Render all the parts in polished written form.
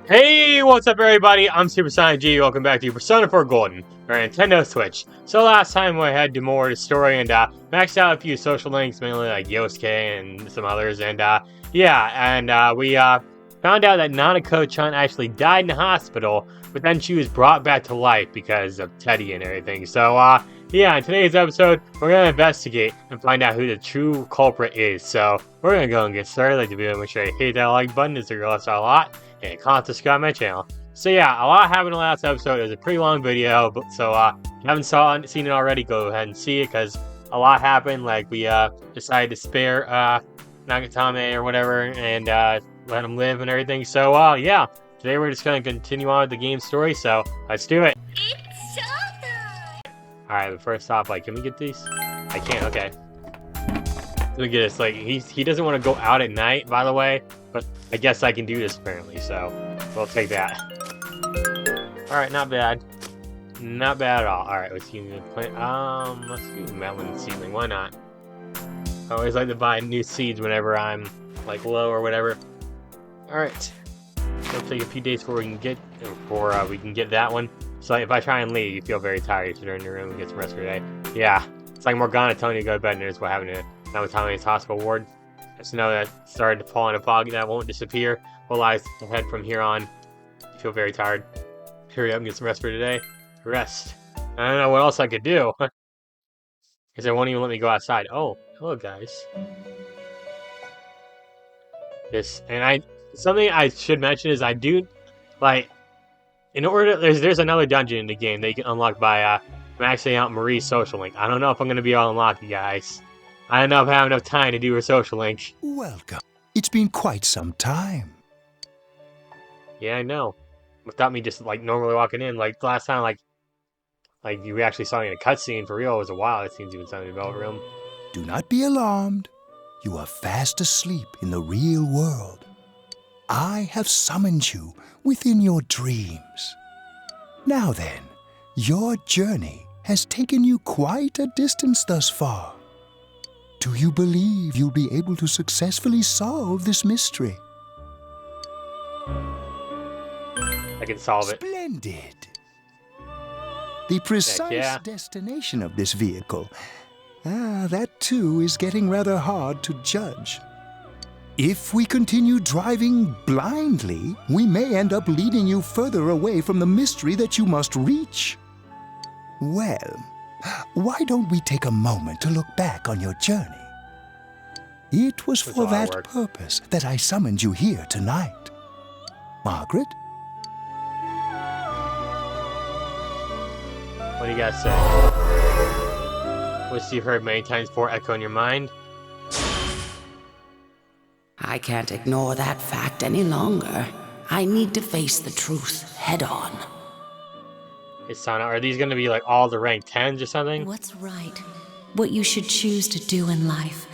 Hey, what's up everybody? I'm SuperSonicJB. Welcome back to Persona 4 Golden, or Nintendo Switch. So last time we had to more the story and maxed out a few social links, mainly like Yosuke and some others, and we found out that Nanako-chan actually died in the hospital, but then she was brought back to life because of Teddy and everything. So in today's episode, we're gonna investigate and find out who the true culprit is. So we're gonna go and get started. Like the video, make sure you hit that like button, it's gonna help out a lot. And comment, subscribe to my channel. So yeah, a lot happened in the last episode. It was a pretty long video, but so if you haven't seen it already, go ahead and see it because a lot happened. Like we decided to spare Nagatame or whatever and let him live and everything. So today we're just gonna continue on with the game story. So let's do it. It's showtime! All right, but first off, can we get these? I can't. Okay. Let me get this. He doesn't want to go out at night, by the way, but I guess I can do this apparently, so we'll take that. Alright, not bad. Not bad at all. Alright, let's see the plant. Let's do melon seedling, why not? I always like to buy new seeds whenever I'm low or whatever. Alright. It'll take a few days before we can get that one. So if I try and leave, you feel very tired. You should in your room and get some rest for the day. Yeah. It's like Morgana telling you to go to bed and here's what happened to Namatame's hospital ward. Just know that it started to fall in a fog that won't disappear. What lies ahead from here on. You feel very tired. Hurry up and get some rest for today. Rest. I don't know what else I could do. Because they won't even let me go outside. Oh, hello guys. Something I should mention is I do, in order, there's another dungeon in the game that you can unlock by maxing out Marie's social link. I don't know if I'm going to be able to unlock it, guys. I don't know if I have enough time to do her social link. Welcome. It's been quite some time. Yeah, I know. Without me just normally walking in, last time, you actually saw me in a cutscene for real. It was a while. It seems even in the development room. Do not be alarmed. You are fast asleep in the real world. I have summoned you within your dreams. Now then, your journey has taken you quite a distance thus far. Do you believe you'll be able to successfully solve this mystery? I can solve it. Splendid. The precise destination of this vehicle, that too is getting rather hard to judge. If we continue driving blindly, we may end up leading you further away from the mystery that you must reach. Well, why don't we take a moment to look back on your journey? It was for that purpose that I summoned you here tonight. Margaret? What do you guys say? Which you've heard many times before echo in your mind? I can't ignore that fact any longer. I need to face the truth head on. Isana, are these going to be all the rank 10s or something? What's right? What you should choose to do in life.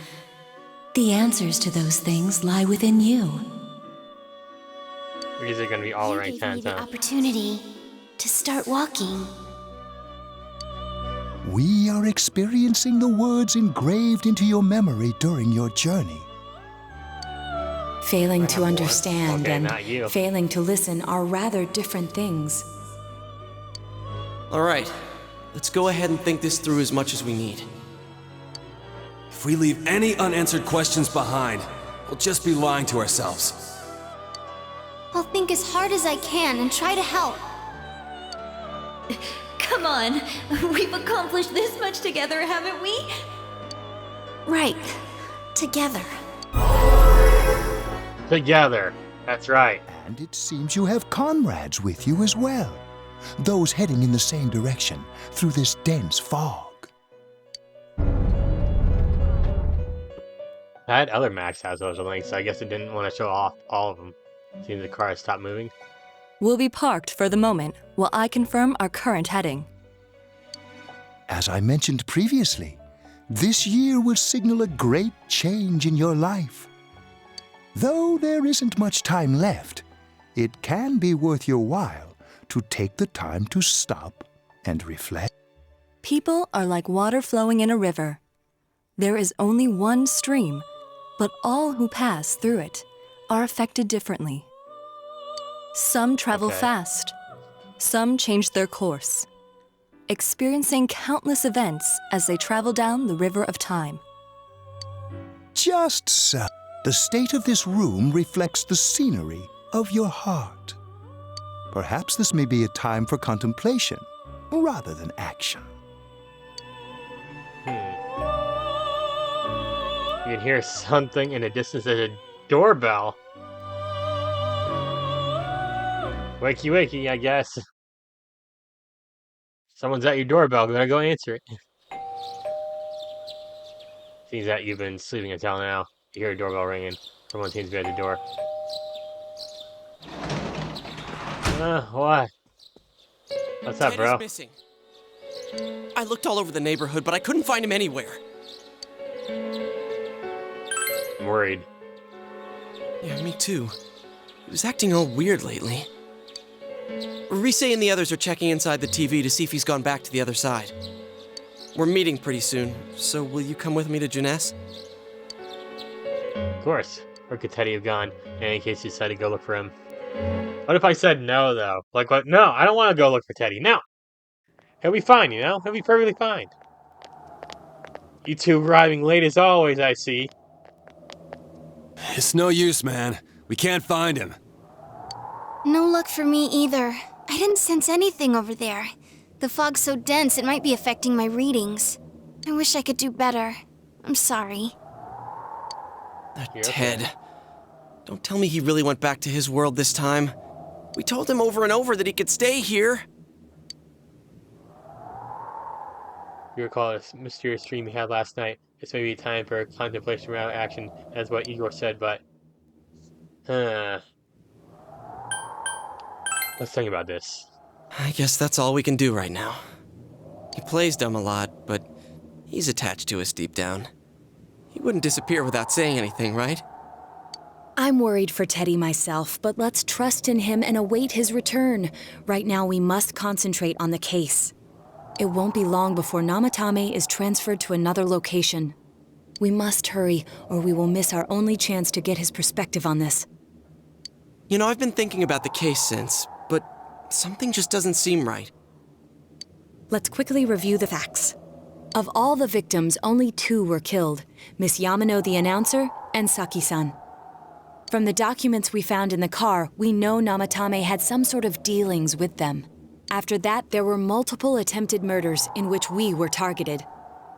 The answers to those things lie within you. Or is it going to be all the rank 10s? You gave me the opportunity to start walking. We are experiencing the words engraved into your memory during your journey. Failing to understand and failing to listen are rather different things. Alright, let's go ahead and think this through as much as we need. If we leave any unanswered questions behind, we'll just be lying to ourselves. I'll think as hard as I can and try to help. Come on, we've accomplished this much together, haven't we? Right. Together. Together. That's right. And it seems you have comrades with you as well. Those heading in the same direction through this dense fog. I had other max has those links, so I guess it didn't want to show off all of them. Seems the car has stopped moving. We'll be parked for the moment while I confirm our current heading. As I mentioned previously, this year will signal a great change in your life. Though there isn't much time left, it can be worth your while to take the time to stop and reflect. People are like water flowing in a river. There is only one stream, but all who pass through it are affected differently. Some travel fast. Some change their course, experiencing countless events as they travel down the river of time. Just so. The state of this room reflects the scenery of your heart. Perhaps this may be a time for contemplation rather than action. You can hear something in the distance. There's a doorbell. Wakey, wakey, I guess. Someone's at your doorbell. Gonna go answer it. Seems that you've been sleeping until now. You hear a doorbell ringing. Someone seems to be at the door. What? What's up, Ted bro? is missing. I looked all over the neighborhood, but I couldn't find him anywhere. I'm worried. Yeah, me too. He was acting all weird lately. Rise and the others are checking inside the TV to see if he's gone back to the other side. We're meeting pretty soon, so will you come with me to Jeunesse? Of course. Where could Teddy have gone? In case you decided to go look for him. What if I said no, though? Like, what? No, I don't want to go look for Teddy. No. He'll be fine, you know? He'll be perfectly fine. You two arriving late as always, I see. It's no use, man. We can't find him. No luck for me either. I didn't sense anything over there. The fog's so dense it might be affecting my readings. I wish I could do better. I'm sorry. Ted. Don't tell me he really went back to his world this time. We told him over and over that he could stay here. You recall this mysterious dream we had last night. This may be time for contemplation without action, as what Igor said, but... Let's think about this. I guess that's all we can do right now. He plays dumb a lot, but he's attached to us deep down. He wouldn't disappear without saying anything, right? I'm worried for Teddy myself, but let's trust in him and await his return. Right now, we must concentrate on the case. It won't be long before Namatame is transferred to another location. We must hurry, or we will miss our only chance to get his perspective on this. You know, I've been thinking about the case since, but something just doesn't seem right. Let's quickly review the facts. Of all the victims, only 2 were killed, Miss Yamano the announcer and Saki-san. From the documents we found in the car, we know Namatame had some sort of dealings with them. After that, there were multiple attempted murders in which we were targeted.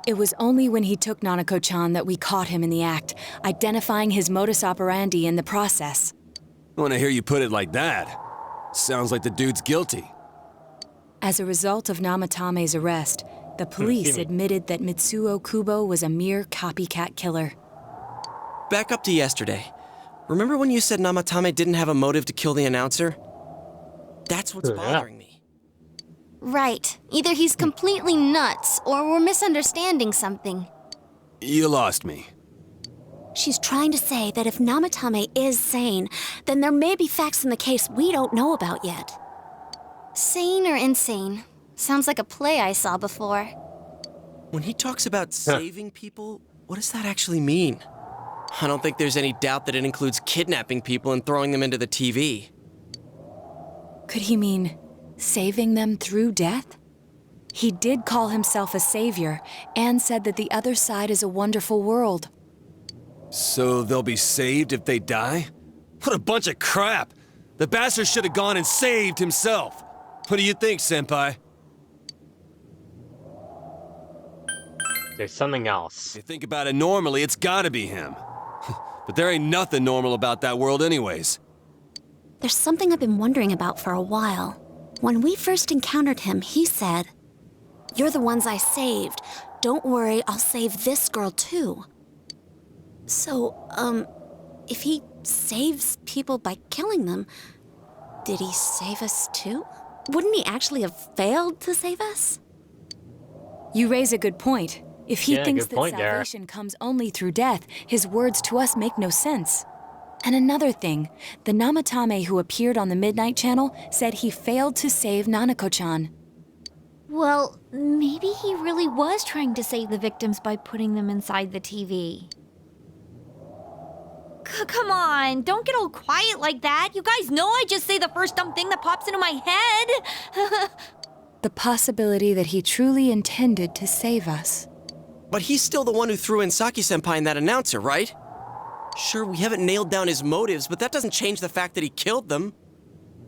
It was only when he took Nanako-chan that we caught him in the act, identifying his modus operandi in the process. When I hear you put it like that, sounds like the dude's guilty. As a result of Namatame's arrest, the police admitted that Mitsuo Kubo was a mere copycat killer. Back up to yesterday. Remember when you said Namatame didn't have a motive to kill the announcer? That's what's bothering me. Right. Either he's completely nuts, or we're misunderstanding something. You lost me. She's trying to say that if Namatame is sane, then there may be facts in the case we don't know about yet. Sane or insane? Sounds like a play I saw before. When he talks about saving people, what does that actually mean? I don't think there's any doubt that it includes kidnapping people and throwing them into the TV. Could he mean saving them through death? He did call himself a savior and said that the other side is a wonderful world. So they'll be saved if they die? What a bunch of crap! The bastard should have gone and saved himself. What do you think, Senpai? There's something else. If you think about it normally, it's gotta be him. But there ain't nothing normal about that world anyways. There's something I've been wondering about for a while. When we first encountered him, he said, "You're the ones I saved. Don't worry, I'll save this girl too." So, if he saves people by killing them, did he save us too? Wouldn't he actually have failed to save us? You raise a good point. If he thinks that point there. salvation comes only through death, his words to us make no sense. And another thing, the Namatame who appeared on the Midnight Channel said he failed to save Nanako-chan. Well, maybe he really was trying to save the victims by putting them inside the TV. Come on, don't get all quiet like that. You guys know I just say the first dumb thing that pops into my head. The possibility that he truly intended to save us. But he's still the one who threw in Saki-senpai and that announcer, right? Sure, we haven't nailed down his motives, but that doesn't change the fact that he killed them.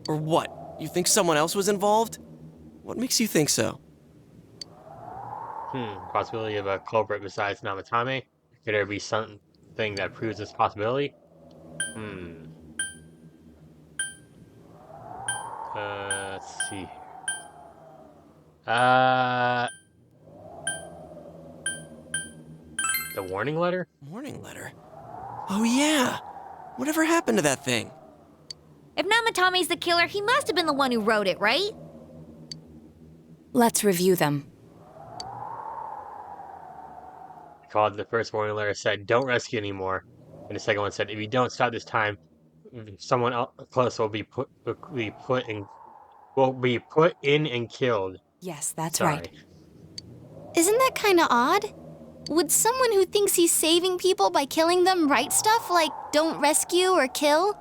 Or what? You think someone else was involved? What makes you think so? Possibility of a culprit besides Namatame? Could there be something that proves this possibility? Let's see. The warning letter? Warning letter? Oh yeah! Whatever happened to that thing? If Namatame's the killer, he must have been the one who wrote it, right? Let's review them. Called the first warning letter said, "Don't rescue anymore," and the second one said, "If you don't stop this time, someone else close will be put in and killed." Yes, that's Sorry. right. Isn't that kind of odd? Would someone who thinks he's saving people by killing them write stuff like don't rescue or kill?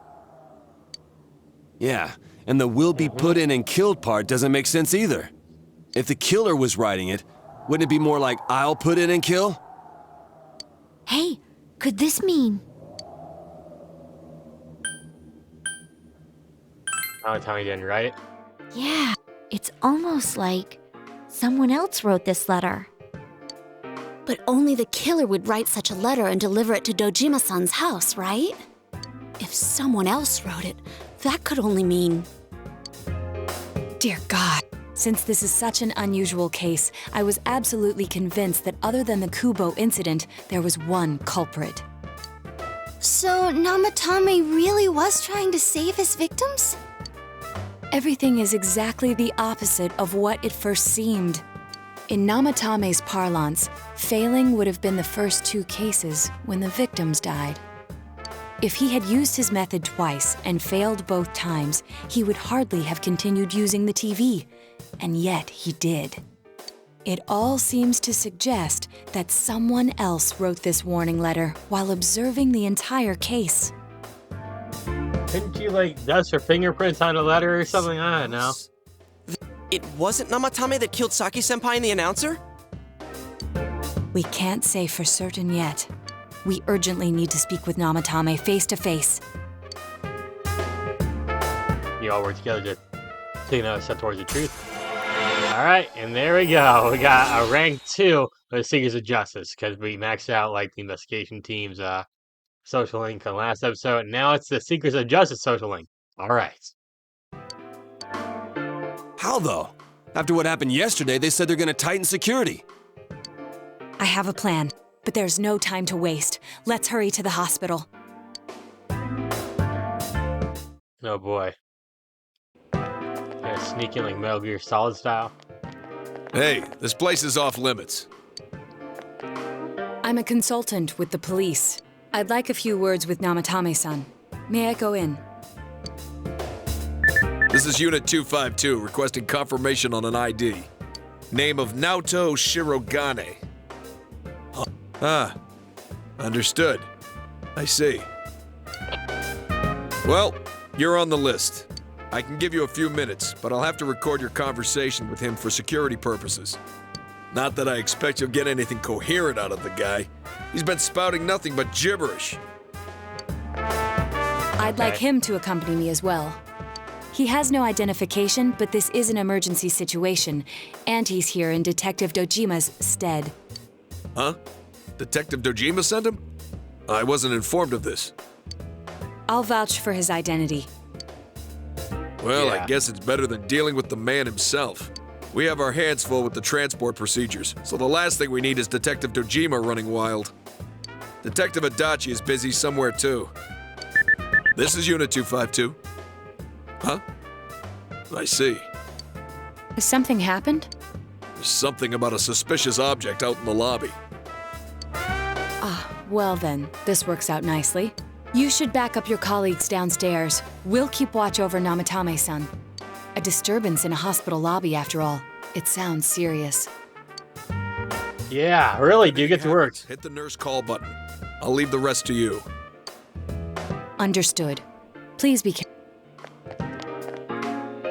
Yeah, and the will be put in and killed part doesn't make sense either. If the killer was writing it, wouldn't it be more like I'll put in and kill? Hey, could this mean? Namatame didn't write it. Yeah, it's almost like someone else wrote this letter. But only the killer would write such a letter and deliver it to Dojima-san's house, right? If someone else wrote it, that could only mean... Dear God. Since this is such an unusual case, I was absolutely convinced that other than the Kubo incident, there was one culprit. So Namatame really was trying to save his victims? Everything is exactly the opposite of what it first seemed. In Namatame's parlance, failing would have been the first two cases when the victims died. If he had used his method twice and failed both times, he would hardly have continued using the TV. And yet he did. It all seems to suggest that someone else wrote this warning letter while observing the entire case. Didn't you, dust her fingerprints on a letter or something? I don't know. It wasn't Namatame that killed Saki-senpai and the announcer? We can't say for certain yet. We urgently need to speak with Namatame face to face. You all work together to take another step towards the truth. Alright, and there we go. We got a rank 2 of the Seekers of Justice, because we maxed out the investigation team's social link on the last episode. Now it's the Seekers of Justice social link. Alright. How though? After what happened yesterday, they said they're gonna tighten security. I have a plan, but there's no time to waste. Let's hurry to the hospital. Oh boy. Gonna sneak in like Metal Gear Solid style. Hey, this place is off limits. I'm a consultant with the police. I'd like a few words with Namatame-san. May I go in? This is Unit 252, requesting confirmation on an ID. Name of Naoto Shirogane. Ah, understood. I see. Well, you're on the list. I can give you a few minutes, but I'll have to record your conversation with him for security purposes. Not that I expect you'll get anything coherent out of the guy. He's been spouting nothing but gibberish. I'd like him to accompany me as well. He has no identification, but this is an emergency situation, and he's here in Detective Dojima's stead. Huh? Detective Dojima sent him? I wasn't informed of this. I'll vouch for his identity. Well, Yeah. I guess it's better than dealing with the man himself. We have our hands full with the transport procedures, so the last thing we need is Detective Dojima running wild. Detective Adachi is busy somewhere too. This is Unit 252. Huh? I see. Has something happened? There's something about a suspicious object out in the lobby. Ah, well then, this works out nicely. You should back up your colleagues downstairs. We'll keep watch over Namatame-san. A disturbance in a hospital lobby, after all. It sounds serious. Yeah, really, dude, get to work. Hit the nurse call button. I'll leave the rest to you. Understood. Please be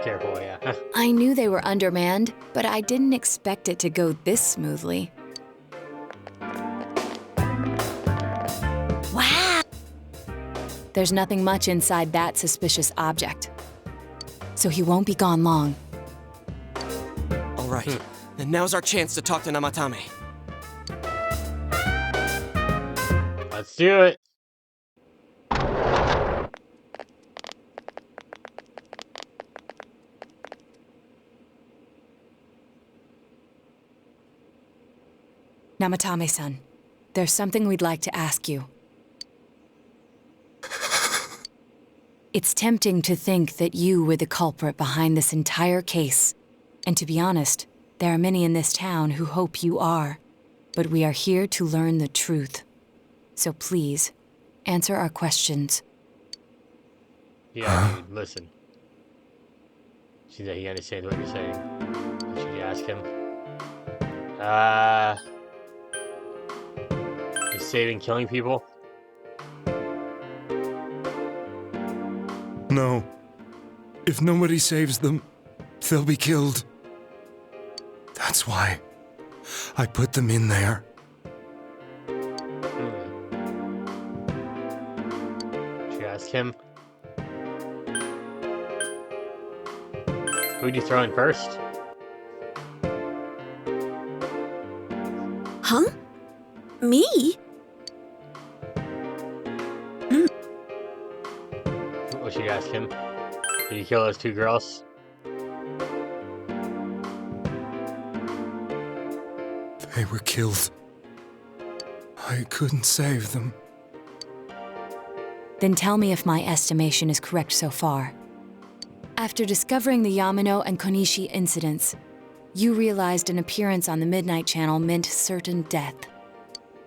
careful, yeah. I knew they were undermanned, but I didn't expect it to go this smoothly. Wow! There's nothing much inside that suspicious object. So he won't be gone long. All right, then now's our chance to talk to Namatame. Let's do it. Namatame-san, there's something we'd like to ask you. It's tempting to think that you were the culprit behind this entire case. And to be honest, there are many in this town who hope you are. But we are here to learn the truth. So please, answer our questions. Yeah, dude, listen. See that he understands what you're saying. What should you ask him? Is saving killing people? No. If nobody saves them, they'll be killed. That's why I put them in there. Should you ask him? Who'd you throw in first? Huh? Me? What should you ask him? Did you kill those two girls? They were killed. I couldn't save them. Then tell me if my estimation is correct so far. After discovering the Yamano and Konishi incidents, you realized an appearance on the Midnight Channel meant certain death.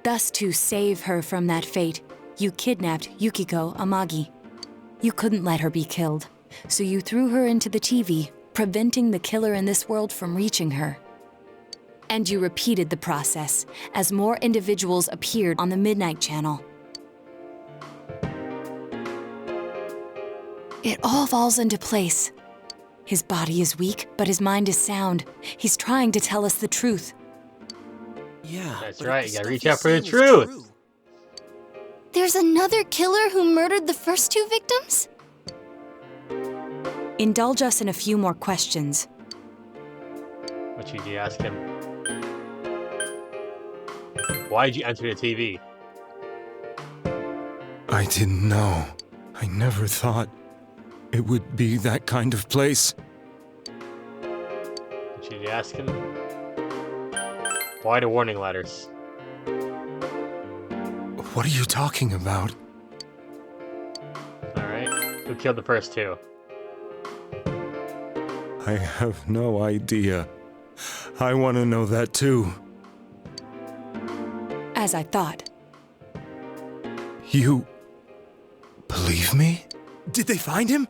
Thus, to save her from that fate, you kidnapped Yukiko Amagi. You couldn't let her be killed, so you threw her into the TV, preventing the killer in this world from reaching her. And you repeated the process as more individuals appeared on the Midnight Channel. It all falls into place. His body is weak, but his mind is sound. He's trying to tell us the truth. Yeah, that's right. You gotta reach out for the truth. There's another killer who murdered the first two victims? Indulge us in a few more questions. What should you ask him? Why did you enter the TV? I didn't know. I never thought it would be that kind of place. What should you ask him? Why the warning letters? What are you talking about? Alright. Who killed the first two? I have no idea. I want to know that too. As I thought. You believe me? Did they find him?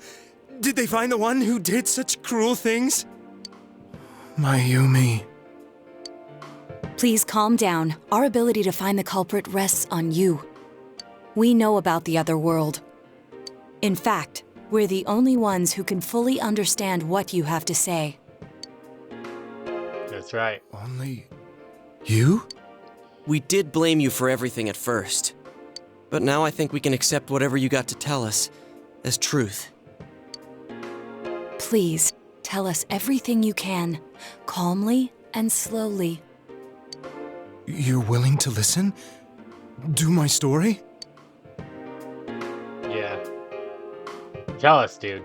Did they find the one who did such cruel things? Mayumi. Please calm down. Our ability to find the culprit rests on you. We know about the other world. In fact, we're the only ones who can fully understand what you have to say. That's right. Only you? We did blame you for everything at first. But now I think we can accept whatever you got to tell us as truth. Please, tell us everything you can, calmly and slowly. You're willing to listen? Do my story? Yeah. Tell us, dude.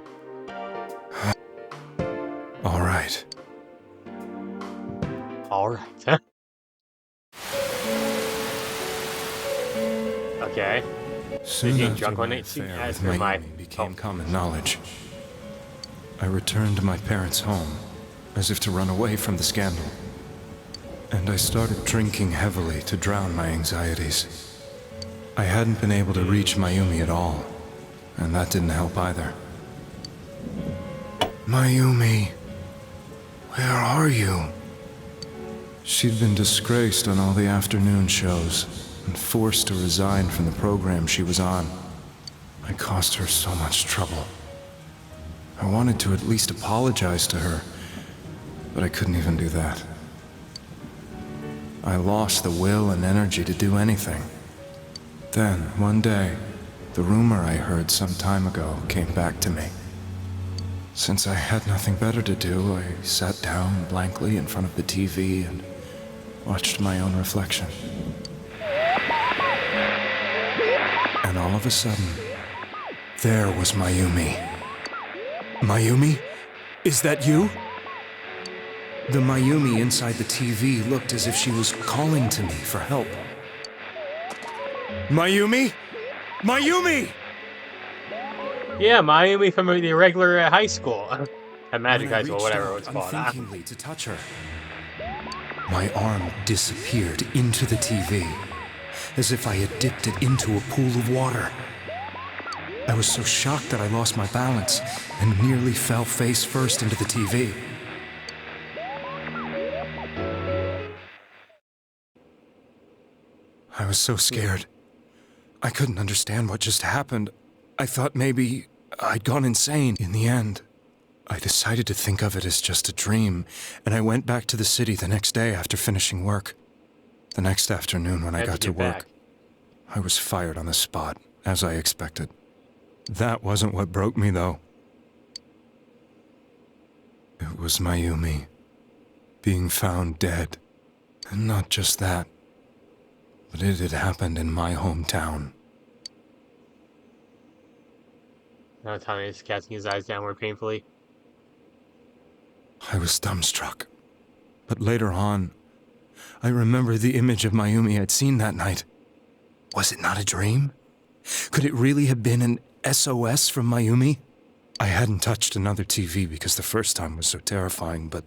All right. All right. Huh? Okay. Soon you after drunk on my it? affair As with for my- Mayumi became common knowledge, I returned to my parents' home, as if to run away from the scandal. And I started drinking heavily to drown my anxieties. I hadn't been able to reach Mayumi at all, and that didn't help either. Mayumi, where are you? She'd been disgraced on all the afternoon shows and forced to resign from the program she was on. I caused her so much trouble. I wanted to at least apologize to her, but I couldn't even do that. I lost the will and energy to do anything. Then, one day, the rumor I heard some time ago came back to me. Since I had nothing better to do, I sat down blankly in front of the TV and watched my own reflection. And all of a sudden, there was Mayumi. Mayumi? Is that you? The Mayumi inside the TV looked as if she was calling to me for help. Mayumi? Mayumi! Yeah, Mayumi from the regular high school. At Magic High School, whatever it's called. Unthinkingly to touch her. My arm disappeared into the TV, as if I had dipped it into a pool of water. I was so shocked that I lost my balance and nearly fell face first into the TV. I was so scared. I couldn't understand what just happened. I thought maybe I'd gone insane. In the end, I decided to think of it as just a dream, and I went back to the city the next day after finishing work. The next afternoon when I got to work, I was fired on the spot, as I expected. That wasn't what broke me, though. It was Mayumi being found dead. And not just that, but it had happened in my hometown. Now Tommy is casting his eyes downward painfully. I was dumbstruck. But later on, I remembered the image of Mayumi I'd seen that night. Was it not a dream? Could it really have been an SOS from Mayumi? I hadn't touched another TV because the first time was so terrifying, but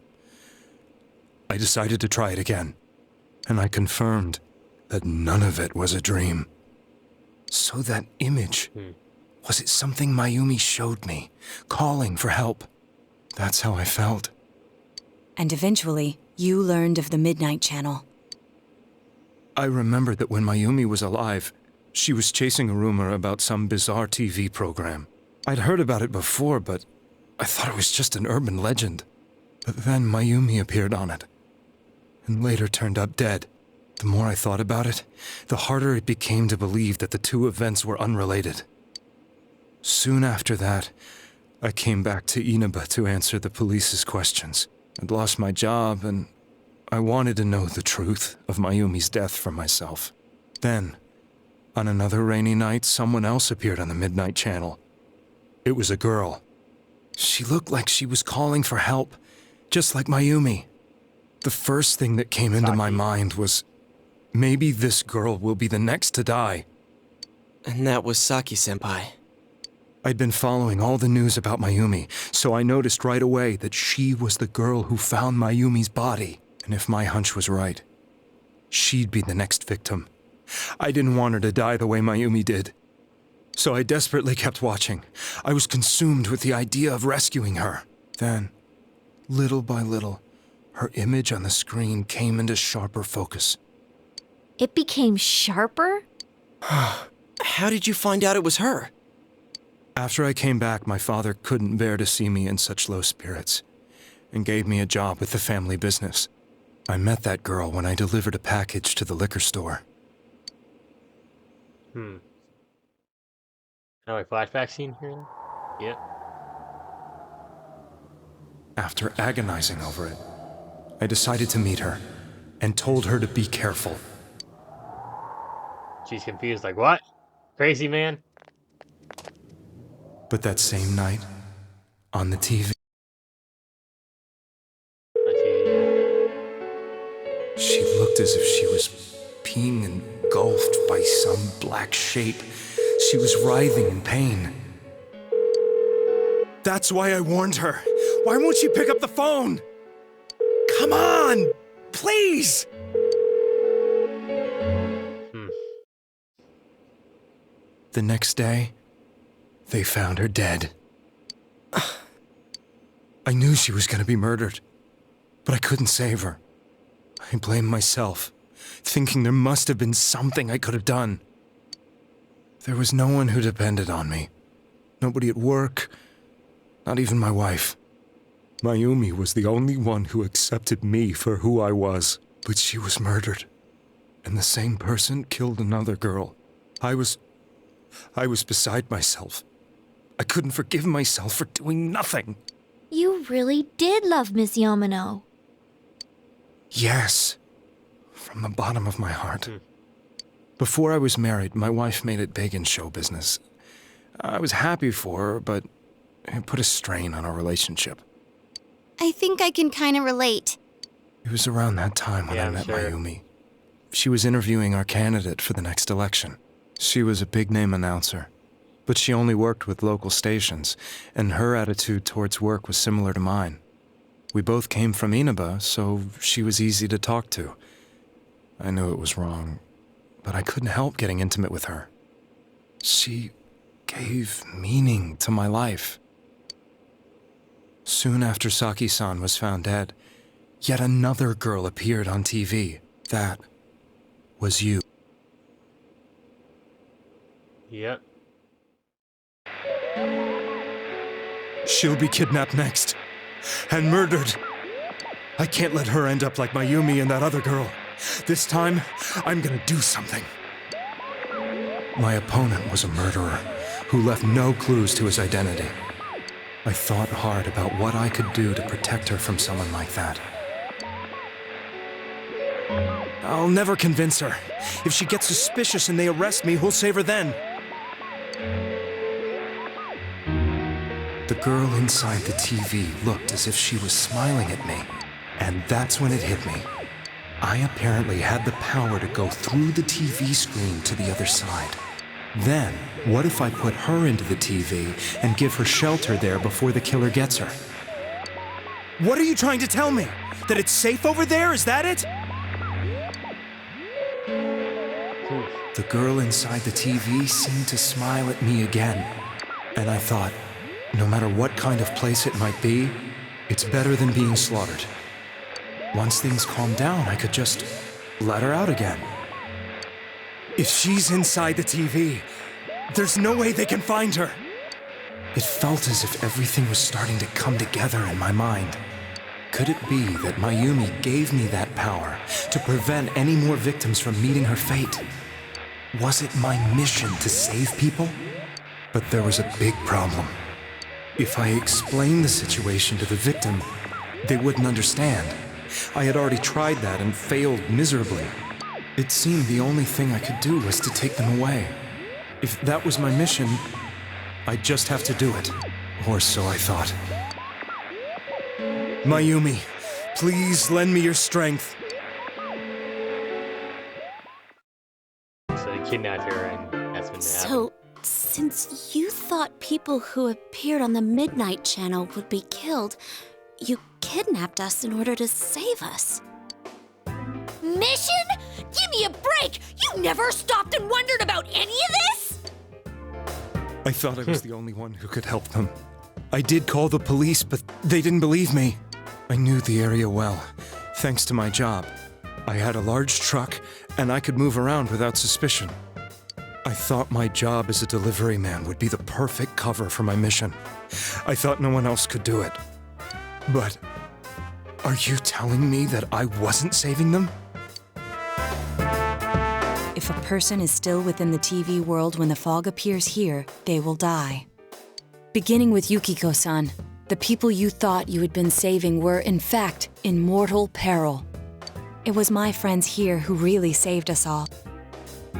I decided to try it again. And I confirmed that none of it was a dream. So that image, was it something Mayumi showed me, calling for help? That's how I felt. And eventually, you learned of the Midnight Channel. I remembered that when Mayumi was alive, she was chasing a rumor about some bizarre TV program. I'd heard about it before, but I thought it was just an urban legend. But then Mayumi appeared on it, and later turned up dead. The more I thought about it, the harder it became to believe that the two events were unrelated. Soon after that, I came back to Inaba to answer the police's questions. I'd lost my job, and I wanted to know the truth of Mayumi's death for myself. Then, on another rainy night, someone else appeared on the Midnight Channel. It was a girl. She looked like she was calling for help, just like Mayumi. The first thing that came into my mind was, maybe this girl will be the next to die. And that was Saki-senpai. I'd been following all the news about Mayumi, so I noticed right away that she was the girl who found Mayumi's body. And if my hunch was right, she'd be the next victim. I didn't want her to die the way Mayumi did. So I desperately kept watching. I was consumed with the idea of rescuing her. Then, little by little, her image on the screen came into sharper focus. It became sharper? How did you find out it was her? After I came back, my father couldn't bear to see me in such low spirits, and gave me a job with the family business. I met that girl when I delivered a package to the liquor store. Oh, a flashback scene here? Yep. After agonizing over it, I decided to meet her, and told her to be careful. She's confused, like, what? Crazy man? But that same night, on the TV, she looked as if she was being engulfed by some black shape. She was writhing in pain. That's why I warned her. Why won't she pick up the phone? Come on! Please! The next day, they found her dead. I knew she was going to be murdered, but I couldn't save her. I blamed myself, thinking there must have been something I could have done. There was no one who depended on me. Nobody at work, not even my wife. Mayumi was the only one who accepted me for who I was, but she was murdered. And the same person killed another girl. I was beside myself. I couldn't forgive myself for doing nothing. You really did love Miss Yamano. Yes, from the bottom of my heart. Before I was married, my wife made it big in show business. I was happy for her, but it put a strain on our relationship. I think I can kind of relate. It was around that time when I met Mayumi. She was interviewing our candidate for the next election. She was a big-name announcer, but she only worked with local stations, and her attitude towards work was similar to mine. We both came from Inaba, so she was easy to talk to. I knew it was wrong, but I couldn't help getting intimate with her. She gave meaning to my life. Soon after Saki-san was found dead, yet another girl appeared on TV. That was you. Yep. She'll be kidnapped next. And murdered. I can't let her end up like Mayumi and that other girl. This time, I'm gonna do something. My opponent was a murderer who left no clues to his identity. I thought hard about what I could do to protect her from someone like that. I'll never convince her. If she gets suspicious and they arrest me, who'll save her then? The girl inside the TV looked as if she was smiling at me. And that's when it hit me. I apparently had the power to go through the TV screen to the other side. Then, what if I put her into the TV and give her shelter there before the killer gets her? What are you trying to tell me? That it's safe over there? Is that it? The girl inside the TV seemed to smile at me again. And I thought, no matter what kind of place it might be, it's better than being slaughtered. Once things calmed down, I could just let her out again. If she's inside the TV, there's no way they can find her. It felt as if everything was starting to come together in my mind. Could it be that Mayumi gave me that power to prevent any more victims from meeting her fate? Was it my mission to save people? But there was a big problem. If I explained the situation to the victim, they wouldn't understand. I had already tried that and failed miserably. It seemed the only thing I could do was to take them away. If that was my mission, I'd just have to do it. Or so I thought. Mayumi, please lend me your strength. So they kidnapped her and that's when it happened. So, since you thought people who appeared on the Midnight Channel would be killed, you kidnapped us in order to save us. Mission? Give me a break! You never stopped and wondered about any of this? I thought I was the only one who could help them. I did call the police, but they didn't believe me. I knew the area well, thanks to my job. I had a large truck, and I could move around without suspicion. I thought my job as a delivery man would be the perfect cover for my mission. I thought no one else could do it. But are you telling me that I wasn't saving them? If a person is still within the TV world when the fog appears here, they will die. Beginning with Yukiko-san, the people you thought you had been saving were, in fact, in mortal peril. It was my friends here who really saved us all.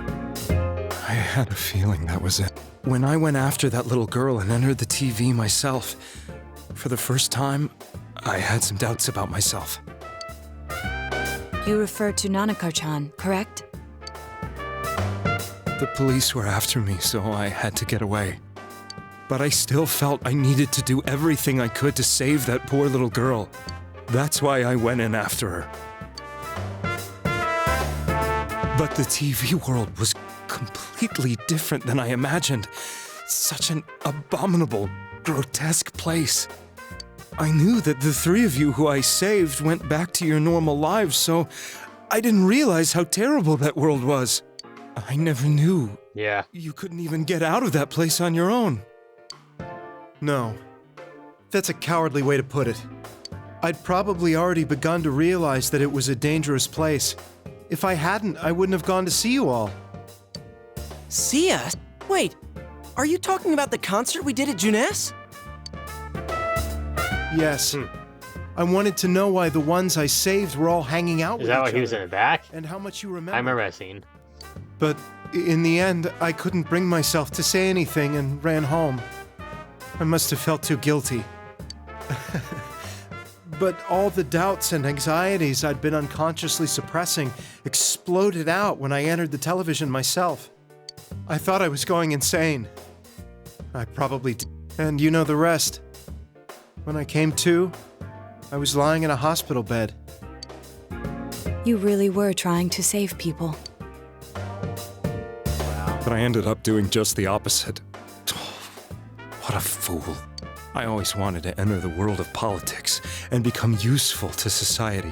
I had a feeling that was it. When I went after that little girl and entered the TV myself, for the first time, I had some doubts about myself. You refer to Nanakar-chan, correct? The police were after me, so I had to get away. But I still felt I needed to do everything I could to save that poor little girl. That's why I went in after her. But the TV world was completely different than I imagined. Such an abominable, grotesque place. I knew that the three of you who I saved went back to your normal lives, so I didn't realize how terrible that world was. I never knew Yeah. You couldn't even get out of that place on your own. No. That's a cowardly way to put it. I'd probably already begun to realize that it was a dangerous place. If I hadn't, I wouldn't have gone to see you all. See us? Wait, are you talking about the concert we did at Juness? Yes. I wanted to know why the ones I saved were all hanging out with Is that each why he was other, in the back? and how much you remember. I remember that scene. But in the end, I couldn't bring myself to say anything and ran home. I must have felt too guilty. But all the doubts and anxieties I'd been unconsciously suppressing exploded out when I entered the television myself. I thought I was going insane. I probably did. And you know the rest. When I came to, I was lying in a hospital bed. You really were trying to save people. But I ended up doing just the opposite. What a fool. I always wanted to enter the world of politics and become useful to society.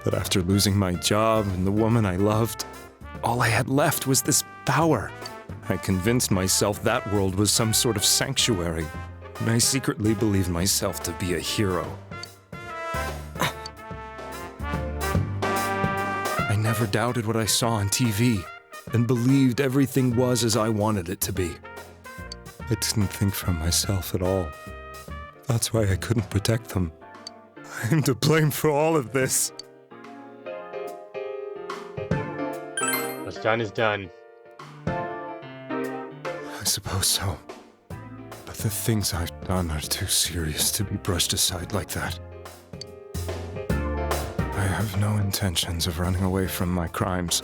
But after losing my job and the woman I loved, all I had left was this power. I convinced myself that world was some sort of sanctuary, and I secretly believed myself to be a hero. I never doubted what I saw on TV, and believed everything was as I wanted it to be. I didn't think for myself at all. That's why I couldn't protect them. I'm to blame for all of this. What's done is done. I suppose so. But the things I've done are too serious to be brushed aside like that. I have no intentions of running away from my crimes.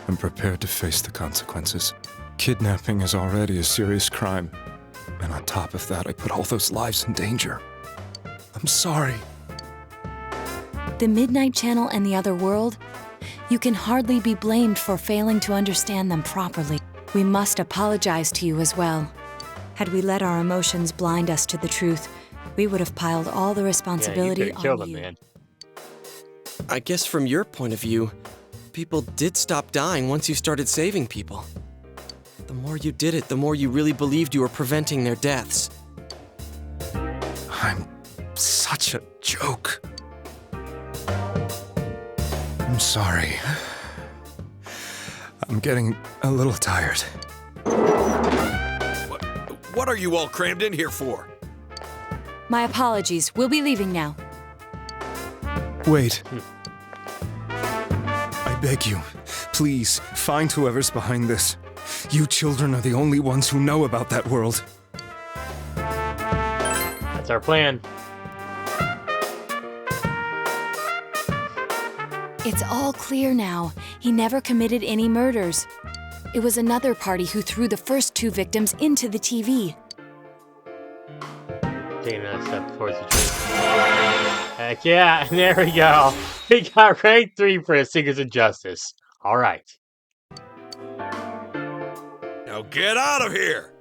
I'm prepared to face the consequences. Kidnapping is already a serious crime. And on top of that, I put all those lives in danger. I'm sorry. The Midnight Channel and the other world? You can hardly be blamed for failing to understand them properly. We must apologize to you as well. Had we let our emotions blind us to the truth, we would have piled all the responsibility you killed on him, you. man. I guess from your point of view, people did stop dying once you started saving people. The more you did it, the more you really believed you were preventing their deaths. I'm such a joke. I'm sorry. I'm getting a little tired. What are you all crammed in here for? My apologies. We'll be leaving now. Wait. I beg you, please, find whoever's behind this. You children are the only ones who know about that world. That's our plan. It's all clear now. He never committed any murders. It was another party who threw the first two victims into the TV. Taking that step towards the truth. Heck yeah, there we go. We got rank 3 for the Seekers of Justice. Alright. Now get out of here!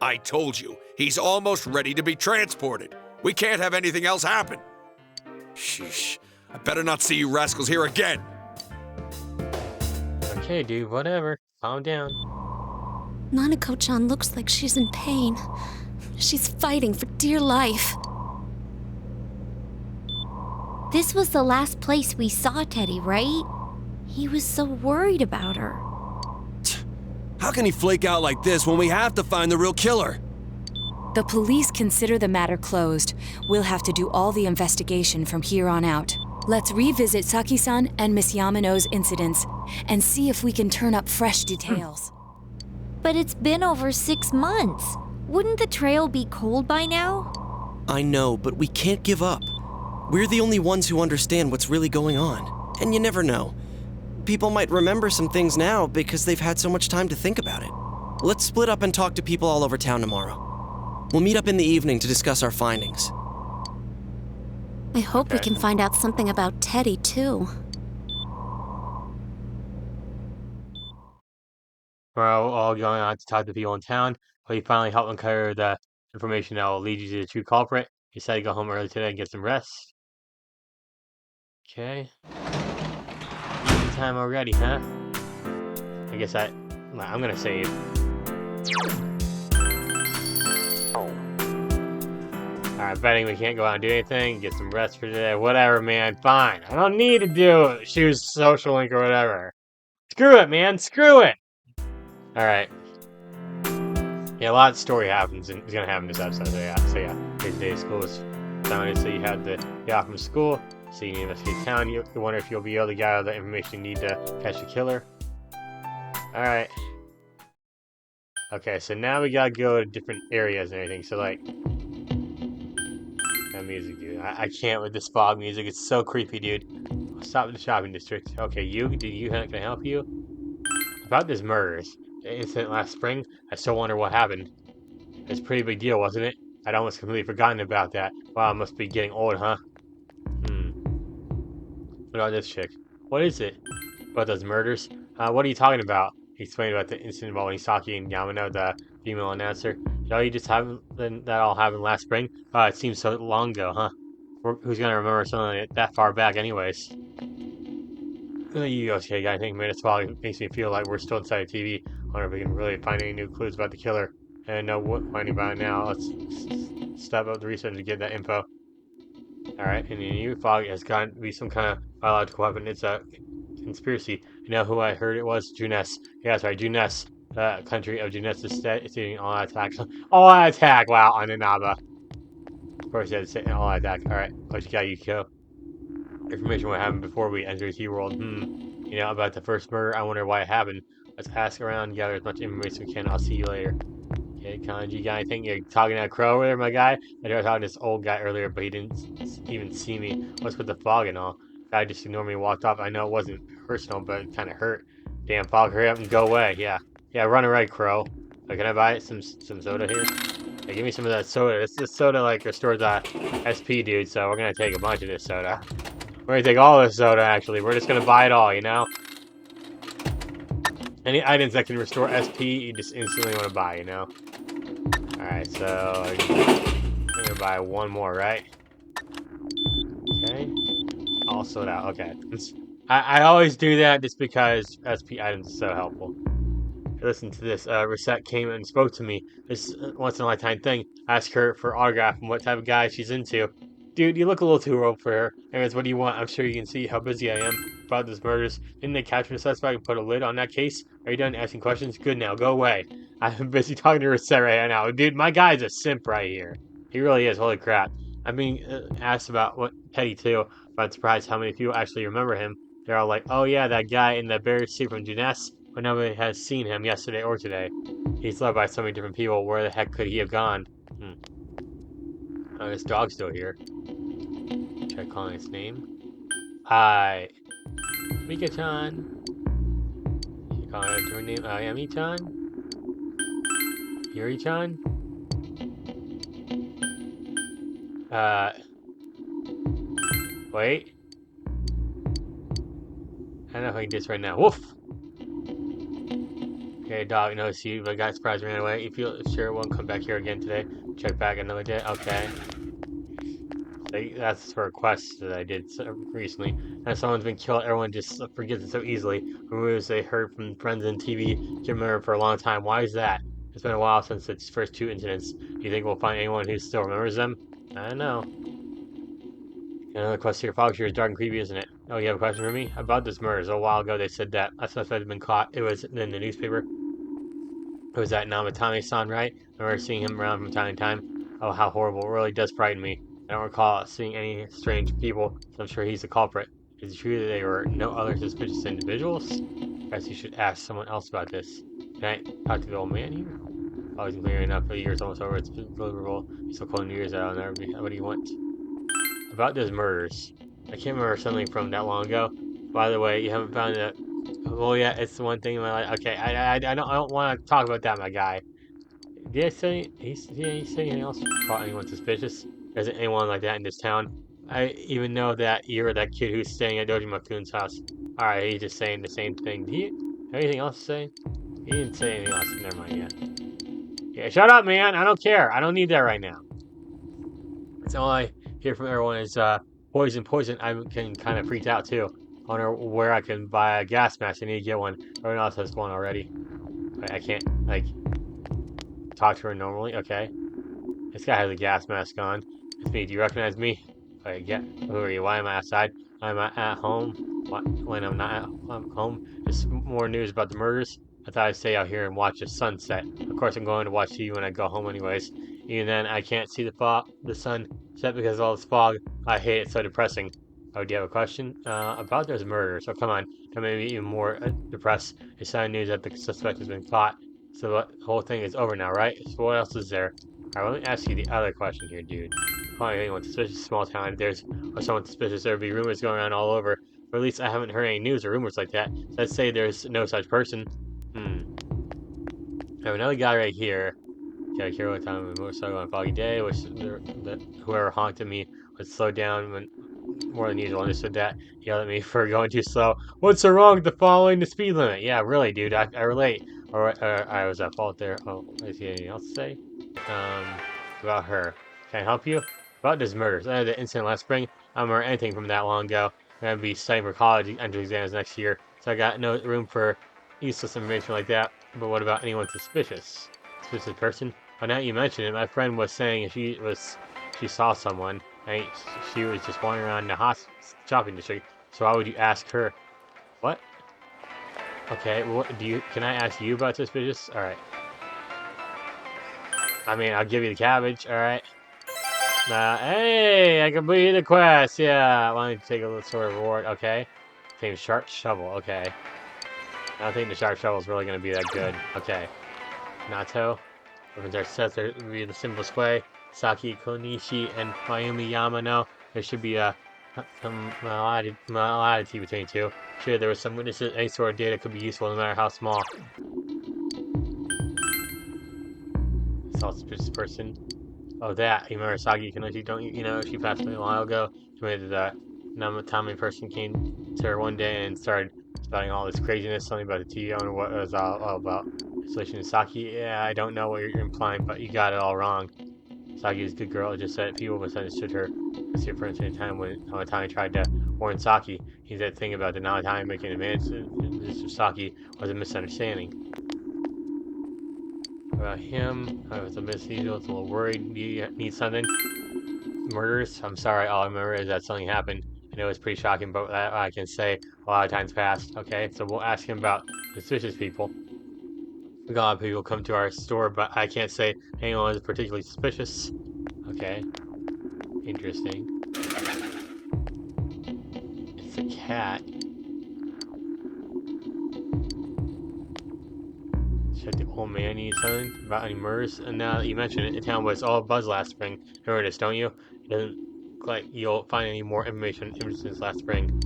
I told you, he's almost ready to be transported. We can't have anything else happen. Sheesh, I better not see you rascals here again. Okay, dude, whatever. Calm down. Nanako-chan looks like she's in pain. She's fighting for dear life. This was the last place we saw Teddy, right? He was so worried about her. How can he flake out like this when we have to find the real killer? The police consider the matter closed. We'll have to do all the investigation from here on out. Let's revisit Saki-san and Miss Yamano's incidents and see if we can turn up fresh details. But it's been over 6 months. Wouldn't the trail be cold by now? I know, but we can't give up. We're the only ones who understand what's really going on. And you never know. People might remember some things now because they've had so much time to think about it. Let's split up and talk to people all over town tomorrow. We'll meet up in the evening to discuss our findings. I hope we can find out something about Teddy, too. We're all going on to talk to people in town, but you finally help uncover the information that will lead you to the true culprit. You decided to go home early today and get some rest. Okay. Time already, huh? I guess that I'm gonna save. Alright, betting we can't go out and do anything. Get some rest for today. Whatever, man. Fine. I don't need to do choose social link or whatever. Screw it, man. Screw it. Alright. Yeah, a lot of story happens and is gonna happen this episode. So yeah. Day school is done. So you had the get off from school. So you need to investigate town. You wonder if you'll be able to gather the information you need to catch the killer. Alright. Okay, so now we gotta go to different areas and everything. So like that music, dude. I can't with this fog music. It's so creepy, dude. Stop at the shopping district. Okay, can I help you? About this murders. The incident last spring, I still wonder what happened. It's a pretty big deal, wasn't it? I'd almost completely forgotten about that. Wow, I must be getting old, huh? What about this chick? What is it? About those murders? What are you talking about? He explained about the incident involving Saki and Yamano, the female announcer. Did all you just have that all happened last spring? It seems so long ago, huh? Who's gonna remember something that far back anyways? You okay, guy? I think minutes while it makes me feel like we're still inside the TV. I wonder if we can really find any new clues about the killer. And know what finding about it now. Let's step up the research to get that info. Alright, and the new fog has got to be some kind of biological weapon. It's a conspiracy. You know who I heard it was? Juness. Yeah, that's right, Juness. The country of Juness is stating all attacks. All attack! Wow, on Inaba. Of course, yeah, it's all attack. Alright, what you got, Yukiko? Information what happened before we entered the world. You know, about the first murder, I wonder why it happened. Let's ask around and gather as much information as we can. I'll see you later. Okay, Kanji, you got anything? You're talking to a crow over there, my guy? I tried talking to this old guy earlier, but he didn't even see me. What's with the fog and all? Guy just ignored me and walked off. I know it wasn't personal, but it kind of hurt. Damn fog, hurry up and go away. Yeah, run away, crow. Can I buy some soda here? Yeah, give me some of that soda. This soda, like, restores SP, dude, so we're gonna take a bunch of this soda. We're gonna take all this soda, actually. We're just gonna buy it all, you know? Any items that can restore SP, you just instantly want to buy, you know? Alright, so I'm gonna buy one more, right? Okay. All sold out. Okay. I always do that just because SP items are so helpful. Listen to this. Reset came and spoke to me. This once in a lifetime thing. Ask her for autograph and what type of guy she's into. Dude, you look a little too old for her. Anyways, what do you want? I'm sure you can see how busy I am about these murders. Didn't they capture the suspect and put a lid on that case? Are you done asking questions? Good now, go away. I'm busy talking to Reset right now. Dude, my guy's a simp right here. He really is, holy crap. I'm being asked about what Teddy too, but I'm surprised how many people actually remember him. They're all like, oh yeah, that guy in the bear suit from Juness, but nobody has seen him yesterday or today. He's loved by so many different people. Where the heck could he have gone? Oh, this dog's still here. Try calling its name. Hi. Mika-chan. You calling it a different name? Yami-chan? Yuri-chan? Wait. I don't know if I can do this right now. Woof! Okay, dog knows you, but got surprised ran away. You feel sure it won't come back here again today? Check back another day? Okay. That's for a quest that I did recently. And someone's been killed, everyone just forgets it so easily. Rumors they heard from friends and TV can remember for a long time. Why is that? It's been a while since its first two incidents. Do you think we'll find anyone who still remembers them? I don't know. Another quest here. Fog here is dark and creepy, isn't it? Oh, you have a question for me? About this murder. A while ago they said that a suspect had been caught. It was in the newspaper. It was that Namatame-san, right? I remember seeing him around from time to time. Oh, how horrible. It really does frighten me. I don't recall seeing any strange people, so I'm sure he's the culprit. Is it true that there were no other suspicious individuals? Perhaps you should ask someone else about this. Can I talk to the old man here? Oh, he's been clear enough. The year's almost over. It's deliverable. He's so close to New Year's out on there. What do you want? About those murders. I can't remember something from that long ago. By the way, you haven't found that. Well, yeah, it's the one thing in my life. Okay, I don't want to talk about that, my guy. Did I say anything else? Caught anyone suspicious? There isn't anyone like that in this town. I even know that you're that kid who's staying at Dojima-kun's house. Alright, he's just saying the same thing. Do you have anything else to say? He didn't say anything else. Never mind, yeah. Shut up, man! I don't care. I don't need that right now. That's all I hear from everyone is, poison. I'm getting kind of freaked out, too. I wonder where I can buy a gas mask. I need to get one. Everyone else has one already. Wait, I can't, like, talk to her normally? Okay. This guy has a gas mask on. It's me. Do you recognize me? Wait, yeah. Who are you? Why am I outside? Why am I at home? What? When I'm not at home? Just more news about the murders? I thought I'd stay out here and watch the sunset. Of course, I'm going to watch TV when I go home anyways. Even then, I can't see the sun set because of all this fog. I hate it. It's so depressing. Oh, do you have a question? About those murders. So come on. That made me even more depressed. It's sad news that the suspect has been caught. So the whole thing is over now, right? So what else is there? Alright, let me ask you the other question here, dude. Calling anyone suspicious small town, if there's or someone suspicious, there would be rumors going around all over. Or at least I haven't heard any news or rumors like that. So let's say there's no such person. I have another guy right here. Okay, here one time a motorcycle on a foggy day, which whoever honked at me would slow down when more than usual. Understood that. Yelled at me for going too slow. What's so wrong with the following the speed limit? Yeah, really, dude. I relate. Or I was at fault there. Oh, is there anything else to say? About her. Can I help you? About this murders. I had the incident last spring. I don't remember anything from that long ago. I'm going to be studying for college entrance exams next year, so I got no room for useless information like that. But what about anyone suspicious? Suspicious person? Oh, now you mention it, my friend was saying she saw someone, and she was just wandering around the shopping district. So why would you ask her? What? Okay, well, can I ask you about suspicious? All right. I mean, I'll give you the cabbage, alright? Hey, I completed the quest, yeah. Why don't you take a little sort of reward, okay. Same sharp shovel, okay. I don't think the sharp shovel is really going to be that good. Okay. Nato. Weapons are set to be the simplest way. Saki, Konishi, and Mayumi Yamano. There should be some latitude between the two. Sure, there was some witnesses. Any sort of data could be useful no matter how small. Suspicious person. Oh, that. You remember Saki Kanoshi, don't you? You know, she passed away a while ago. She made the Namatame person came to her one day and started spouting all this craziness, something about the TV. I wonder what it was all about. Isolation of Saki, yeah, I don't know what you're implying, but you got it all wrong. Saki is a good girl, it just said people misunderstood her. That's the difference in time when Namatame tried to warn Saki. He said thing about the Namatame making advances of Saki was a misunderstanding. About him, I was a bit usual, it's a little worried. Do you need something? Murders? I'm sorry, all I remember is that something happened. I know it's pretty shocking, but that I can say a lot of times passed. Okay, so we'll ask him about suspicious people. A lot of people come to our store, but I can't say anyone is particularly suspicious. Okay. Interesting. It's a cat. Said the old man needs something about any murders. And now that you mention it, the town was all buzz last spring. Remember this, don't you? It doesn't look like you'll find any more information since last spring.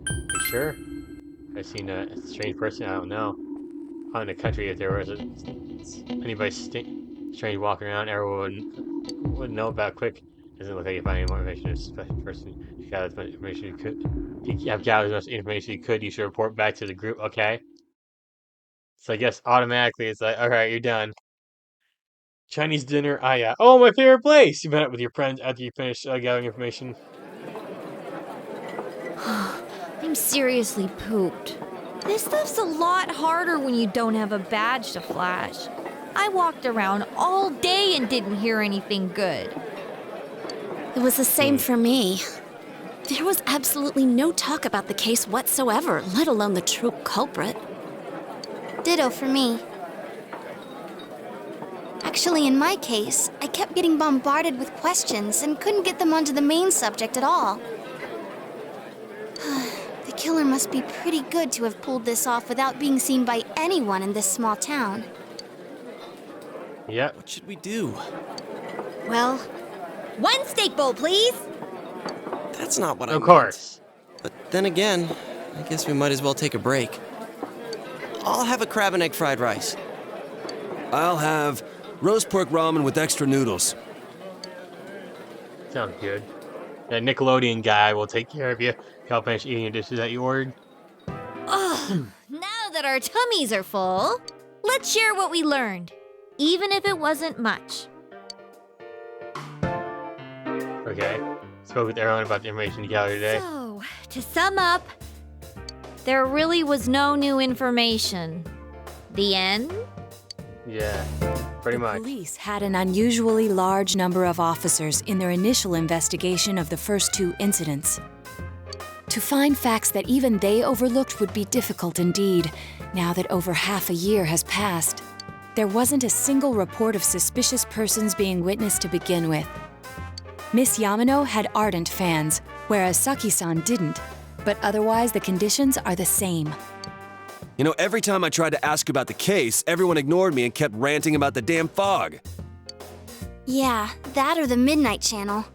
You sure? I've seen a strange person, I don't know. Out in the country, if there was anybody strange walking around, everyone would know about quick. Doesn't look like you find any more information. It's a special person. You got as much information you could. If you have gathered as much information you could, you should report back to the group, okay? So I guess automatically it's like, alright, you're done. Chinese dinner, yeah. Oh, my favorite place! You met up with your friends after you finished gathering information. I'm seriously pooped. This stuff's a lot harder when you don't have a badge to flash. I walked around all day and didn't hear anything good. It was the same for me. There was absolutely no talk about the case whatsoever, let alone the true culprit. Ditto for me. Actually, in my case, I kept getting bombarded with questions and couldn't get them onto the main subject at all. The killer must be pretty good to have pulled this off without being seen by anyone in this small town. Yep. What should we do? Well, one steak bowl, please! That's not what I meant. Of course. But then again, I guess we might as well take a break. I'll have a crab and egg fried rice. I'll have roast pork ramen with extra noodles. Sounds good. That Nickelodeon guy will take care of you. He'll finish eating your dishes that you ordered. Ugh, now that our tummies are full, let's share what we learned, even if it wasn't much. Okay. Spoke with everyone about the information you gathered today. So, to sum up, there really was no new information. The end? Yeah, pretty much. Police had an unusually large number of officers in their initial investigation of the first 2 incidents. To find facts that even they overlooked would be difficult indeed, now that over half a year has passed. There wasn't a single report of suspicious persons being witnessed to begin with. Miss Yamano had ardent fans, whereas Saki-san didn't, but otherwise the conditions are the same. You know, every time I tried to ask about the case, everyone ignored me and kept ranting about the damn fog. Yeah, that or the Midnight Channel.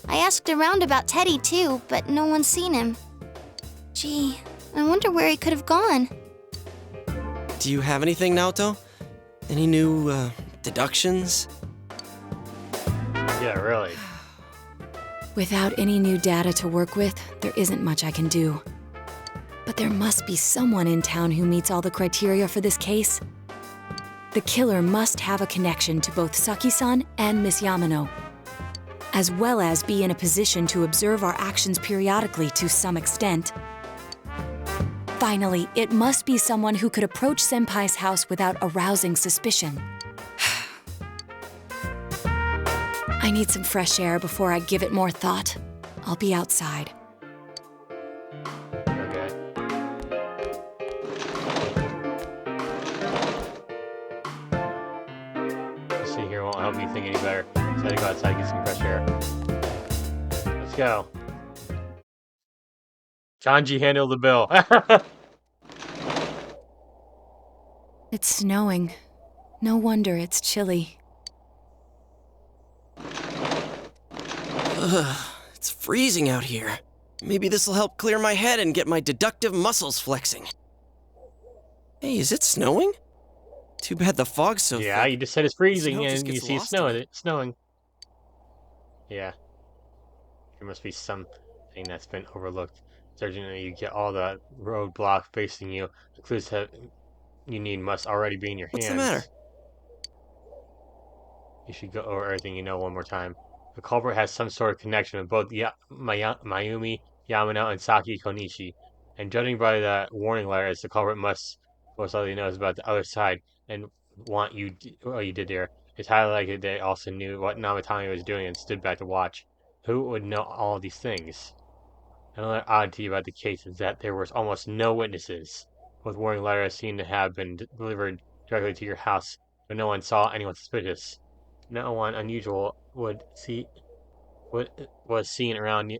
I asked around about Teddy too, but no one's seen him. Gee, I wonder where he could have gone. Do you have anything, Naoto? Any new, deductions? Yeah, really. Without any new data to work with, there isn't much I can do. But there must be someone in town who meets all the criteria for this case. The killer must have a connection to both Saki-san and Miss Yamano, as well as be in a position to observe our actions periodically to some extent. Finally, it must be someone who could approach Senpai's house without arousing suspicion. I need some fresh air before I give it more thought. I'll be outside. Okay. Sitting here won't help me think any better. So I had to go outside and get some fresh air. Let's go. Kanji handled the bill. It's snowing. No wonder it's chilly. Ugh, it's freezing out here. Maybe this'll help clear my head and get my deductive muscles flexing. Hey, is it snowing? Too bad the fog's so Yeah, thick. you just said it's freezing Snow just and you gets see lost snow. in It's snowing. Yeah. There must be something that's been overlooked. Certainly, you get all the roadblocks facing you. The clues that you need must already be in your hands. What's the matter? You should go over everything you know one more time. The culprit has some sort of connection with both Mayumi Yamano and Saki Konishi. And judging by the warning letters, the culprit must most likely knows about the other side and what you did there. It's highly likely they also knew what Namatami was doing and stood back to watch. Who would know all these things? Another oddity about the case is that there was almost no witnesses. Both warning letters seem to have been delivered directly to your house, but no one saw anyone suspicious. No one unusual was seen around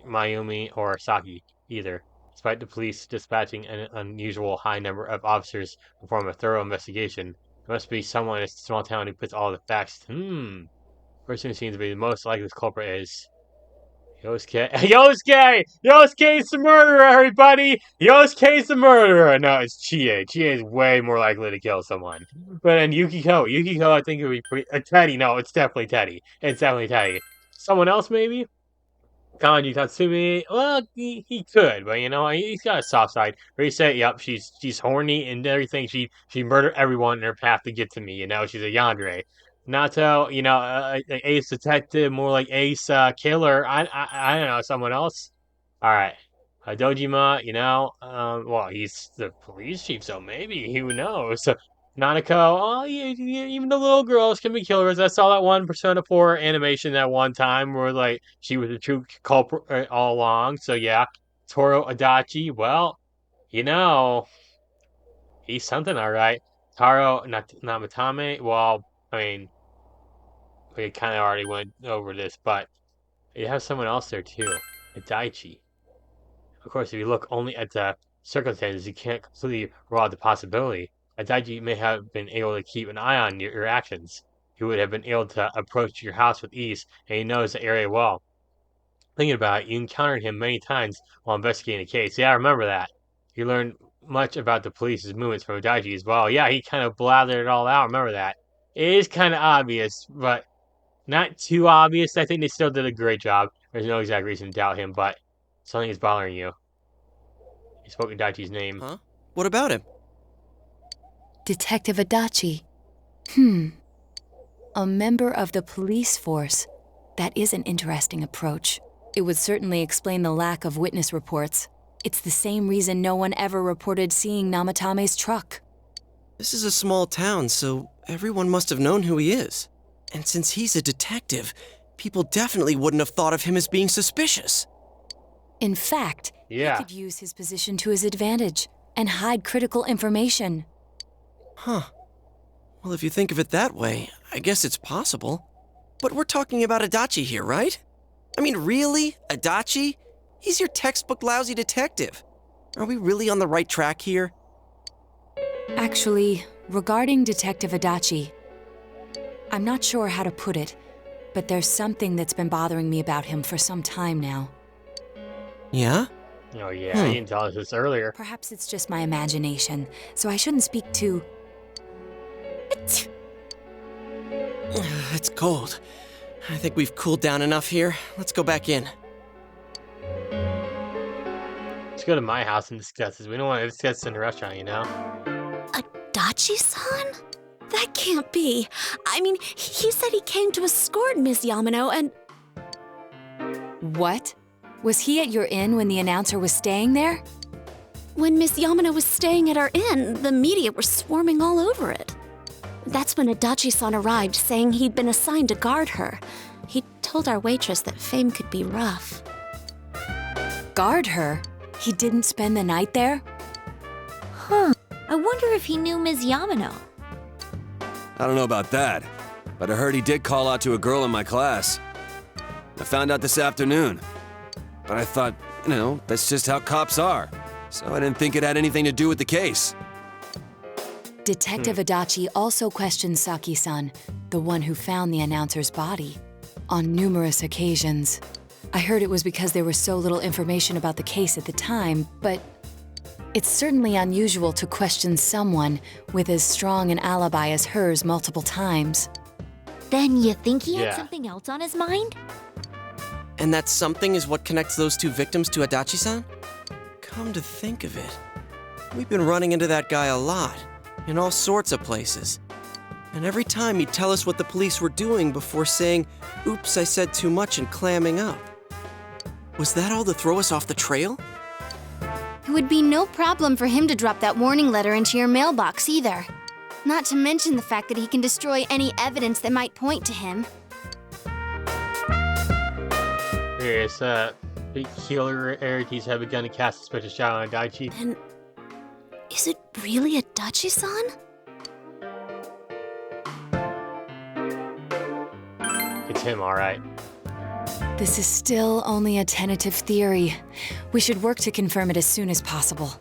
Mayumi or Saki either, despite the police dispatching an unusual high number of officers to perform a thorough investigation. There must be someone in a small town who puts all the facts. The person who seems to be the most likely culprit is Yosuke. Yosuke's the murderer, everybody! Yosuke's the murderer! No, it's Chie. Chie is way more likely to kill someone. But then Yukiko, I think it would be pretty... Teddy, no, it's definitely Teddy. It's definitely Teddy. Someone else, maybe? Kanji Tatsumi, well, he could, but you know, he's got a soft side. Where he said, yep, she's horny and everything. She murdered everyone in her path to get to me, you know, she's a yandere. Nato, you know, ace detective, more like ace killer. I don't know, someone else. All right, Dojima, you know, well, he's the police chief, so maybe who knows? Nanako, oh, even the little girls can be killers. I saw that one Persona 4 animation that one time where like she was the true culprit all along. So yeah, Toro Adachi, well, you know, he's something, all right. Taro Namatame, well, I mean, we kind of already went over this, but you have someone else there too, Daichi. Of course, if you look only at the circumstances, you can't completely rule out the possibility. Daichi may have been able to keep an eye on your actions. He would have been able to approach your house with ease, and he knows the area well. Thinking about it, you encountered him many times while investigating the case. Yeah, I remember that. You learned much about the police's movements from Daichi as well. Yeah, he kind of blathered it all out. Remember that. It is kind of obvious, but not too obvious. I think they still did a great job. There's no exact reason to doubt him, but something is bothering you. You spoke in Daichi's name. Huh? What about him? Detective Adachi. A member of the police force. That is an interesting approach. It would certainly explain the lack of witness reports. It's the same reason no one ever reported seeing Namatame's truck. This is a small town, so everyone must have known who he is. And since he's a detective, people definitely wouldn't have thought of him as being suspicious. In fact, he could use his position to his advantage and hide critical information. Huh. Well, if you think of it that way, I guess it's possible. But we're talking about Adachi here, right? I mean, really? Adachi? He's your textbook lousy detective. Are we really on the right track here? Actually, regarding Detective Adachi, I'm not sure how to put it, but there's something that's been bothering me about him for some time now. Yeah? Oh yeah, you didn't tell us this earlier. Perhaps it's just my imagination, so I shouldn't speak too... It's cold. I think we've cooled down enough here. Let's go back in. Let's go to my house and discuss this. We don't want to discuss this in the restaurant, you know? Adachi-san? That can't be. I mean, he said he came to escort Miss Yamano and... What? Was he at your inn when the announcer was staying there? When Miss Yamano was staying at our inn, the media were swarming all over it. That's when Adachi-san arrived, saying he'd been assigned to guard her. He told our waitress that fame could be rough. Guard her? He didn't spend the night there? Huh. I wonder if he knew Ms. Yamano. I don't know about that, but I heard he did call out to a girl in my class. I found out this afternoon. But I thought, you know, that's just how cops are. So I didn't think it had anything to do with the case. Detective Adachi also questioned Saki-san, the one who found the announcer's body, on numerous occasions. I heard it was because there was so little information about the case at the time, but it's certainly unusual to question someone with as strong an alibi as hers multiple times. Then you think he had something else on his mind? And that something is what connects those two victims to Adachi-san? Come to think of it, we've been running into that guy a lot, in all sorts of places. And every time he'd tell us what the police were doing before saying, "Oops, I said too much," and clamming up. Was that all to throw us off the trail? It would be no problem for him to drop that warning letter into your mailbox either. Not to mention the fact that he can destroy any evidence that might point to him. Yes, peculiarities have begun to cast a suspicious shadow on Daichi. And is it really Adachi-san? It's him, all right. This is still only a tentative theory. We should work to confirm it as soon as possible.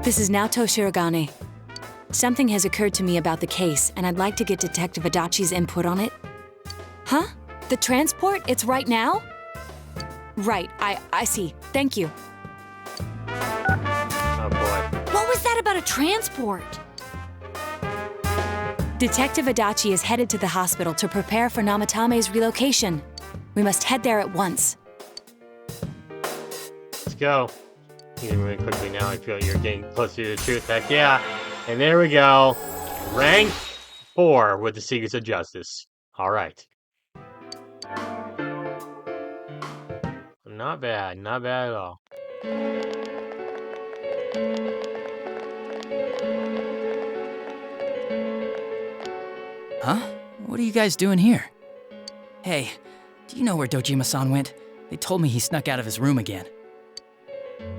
This is Naoto Shirogane. Something has occurred to me about the case, and I'd like to get Detective Adachi's input on it. Huh? The transport? It's right now? Right, I see. Thank you. Oh boy. What was that about a transport? Detective Adachi is headed to the hospital to prepare for Namatame's relocation. We must head there at once. Let's go. Moving really quickly now, I feel you're getting closer to the truth. Heck yeah. And there we go. Rank 4 with the Secrets of Justice. All right. Not bad. Not bad at all. Huh? What are you guys doing here? Hey, do you know where Dojima-san went? They told me he snuck out of his room again.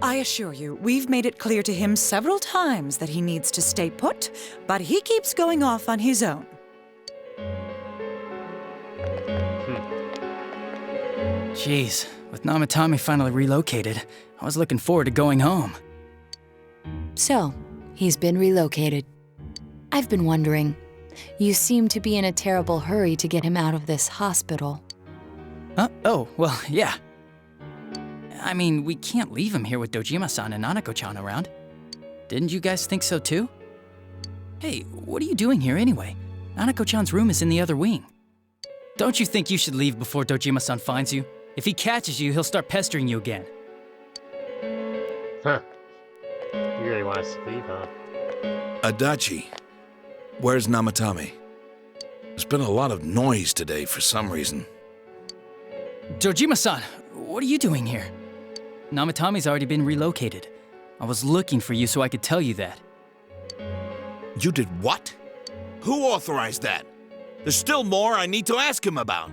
I assure you, we've made it clear to him several times that he needs to stay put, but he keeps going off on his own. Jeez, with Namatame finally relocated, I was looking forward to going home. So, he's been relocated. I've been wondering, you seem to be in a terrible hurry to get him out of this hospital. Huh? Oh, well, yeah. I mean, we can't leave him here with Dojima-san and Nanako-chan around. Didn't you guys think so too? Hey, what are you doing here anyway? Nanako-chan's room is in the other wing. Don't you think you should leave before Dojima-san finds you? If he catches you, he'll start pestering you again. Huh. You really want us to leave, huh? Adachi, where's Namatame? There's been a lot of noise today for some reason. Dojima-san, what are you doing here? Namatame's already been relocated. I was looking for you so I could tell you that. You did what? Who authorized that? There's still more I need to ask him about.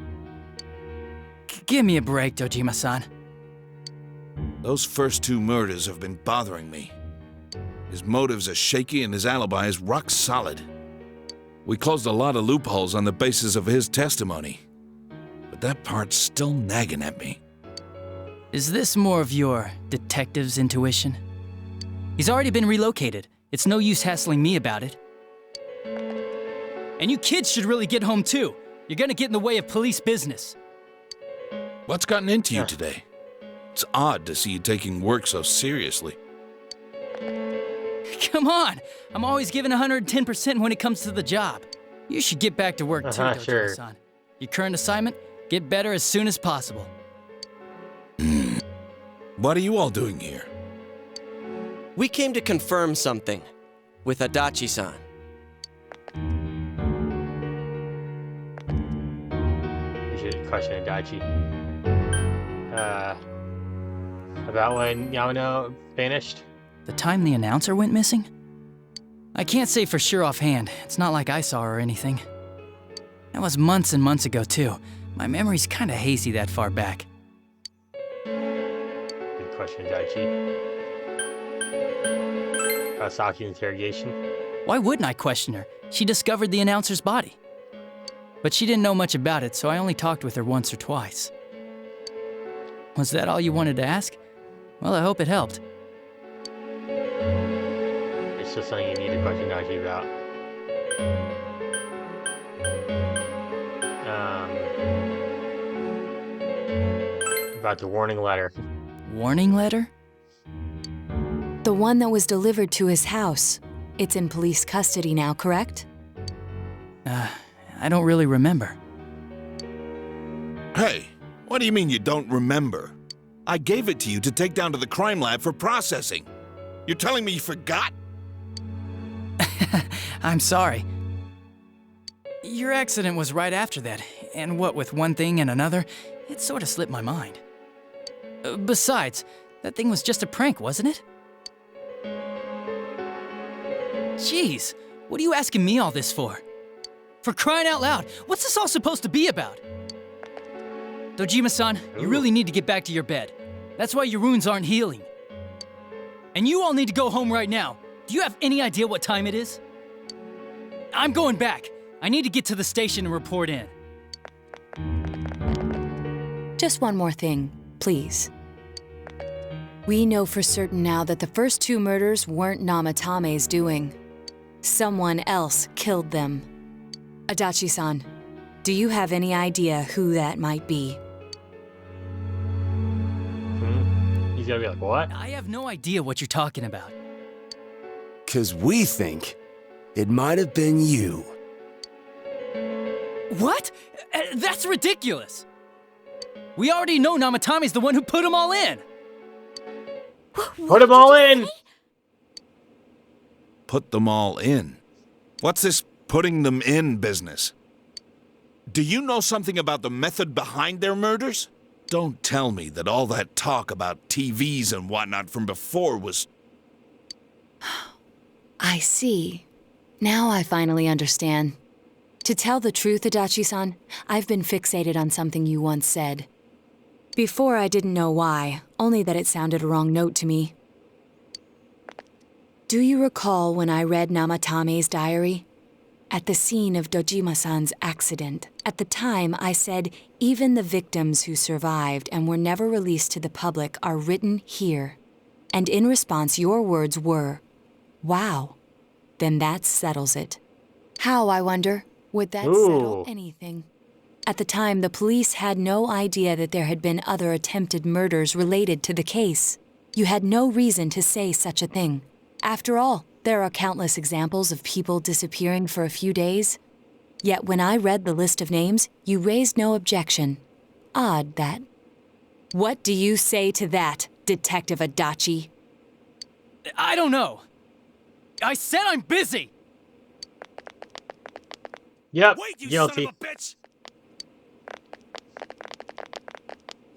Give me a break, Dojima-san. Those first 2 murders have been bothering me. His motives are shaky and his alibi is rock solid. We closed a lot of loopholes on the basis of his testimony. But that part's still nagging at me. Is this more of your detective's intuition? He's already been relocated. It's no use hassling me about it. And you kids should really get home too. You're gonna get in the way of police business. What's gotten into you today? It's odd to see you taking work so seriously. Come on! I'm always giving 110% when it comes to the job. You should get back to work too, Dojima-san. Your current assignment? Get better as soon as possible. What are you all doing here? We came to confirm something with Adachi-san. You should question Adachi. About when Yamano vanished? The time the announcer went missing? I can't say for sure offhand. It's not like I saw her or anything. That was months and months ago, too. My memory's kinda hazy that far back. Good question, Daichi. Saki's interrogation? Why wouldn't I question her? She discovered the announcer's body. But she didn't know much about it, so I only talked with her once or twice. Was that all you wanted to ask? Well, I hope it helped. It's just something you need to question Daichi about. About the warning letter. Warning letter? The one that was delivered to his house. It's in police custody now, correct? I don't really remember. Hey, what do you mean you don't remember? I gave it to you to take down to the crime lab for processing. You're telling me you forgot? I'm sorry. Your accident was right after that, and what with one thing and another, it sort of slipped my mind. Besides, that thing was just a prank, wasn't it? Jeez, what are you asking me all this for? For crying out loud, what's this all supposed to be about? Dojima-san, you really need to get back to your bed. That's why your wounds aren't healing. And you all need to go home right now. Do you have any idea what time it is? I'm going back. I need to get to the station and report in. Just one more thing, please. We know for certain now that the first 2 murders weren't Namatame's doing. Someone else killed them. Adachi-san, do you have any idea who that might be? He's gonna be like, what? I have no idea what you're talking about. 'Cause we think it might have been you. What? That's ridiculous! We already know Namatame's the one who put them all in! Put them all in! Put them all in? What's this putting them in business? Do you know something about the method behind their murders? Don't tell me that all that talk about TVs and whatnot from before was... I see. Now I finally understand. To tell the truth, Adachi-san, I've been fixated on something you once said. Before I didn't know why, only that it sounded a wrong note to me. Do you recall when I read Namatame's diary? At the scene of Dojima-san's accident, at the time I said, even the victims who survived and were never released to the public are written here. And in response, your words were, wow, then that settles it. How, I wonder, would that settle anything? At the time, the police had no idea that there had been other attempted murders related to the case. You had no reason to say such a thing. After all, there are countless examples of people disappearing for a few days. Yet when I read the list of names, you raised no objection. Odd, that. What do you say to that, Detective Adachi? I don't know. I said I'm busy! Yep, Wait, you guilty. son of a bitch!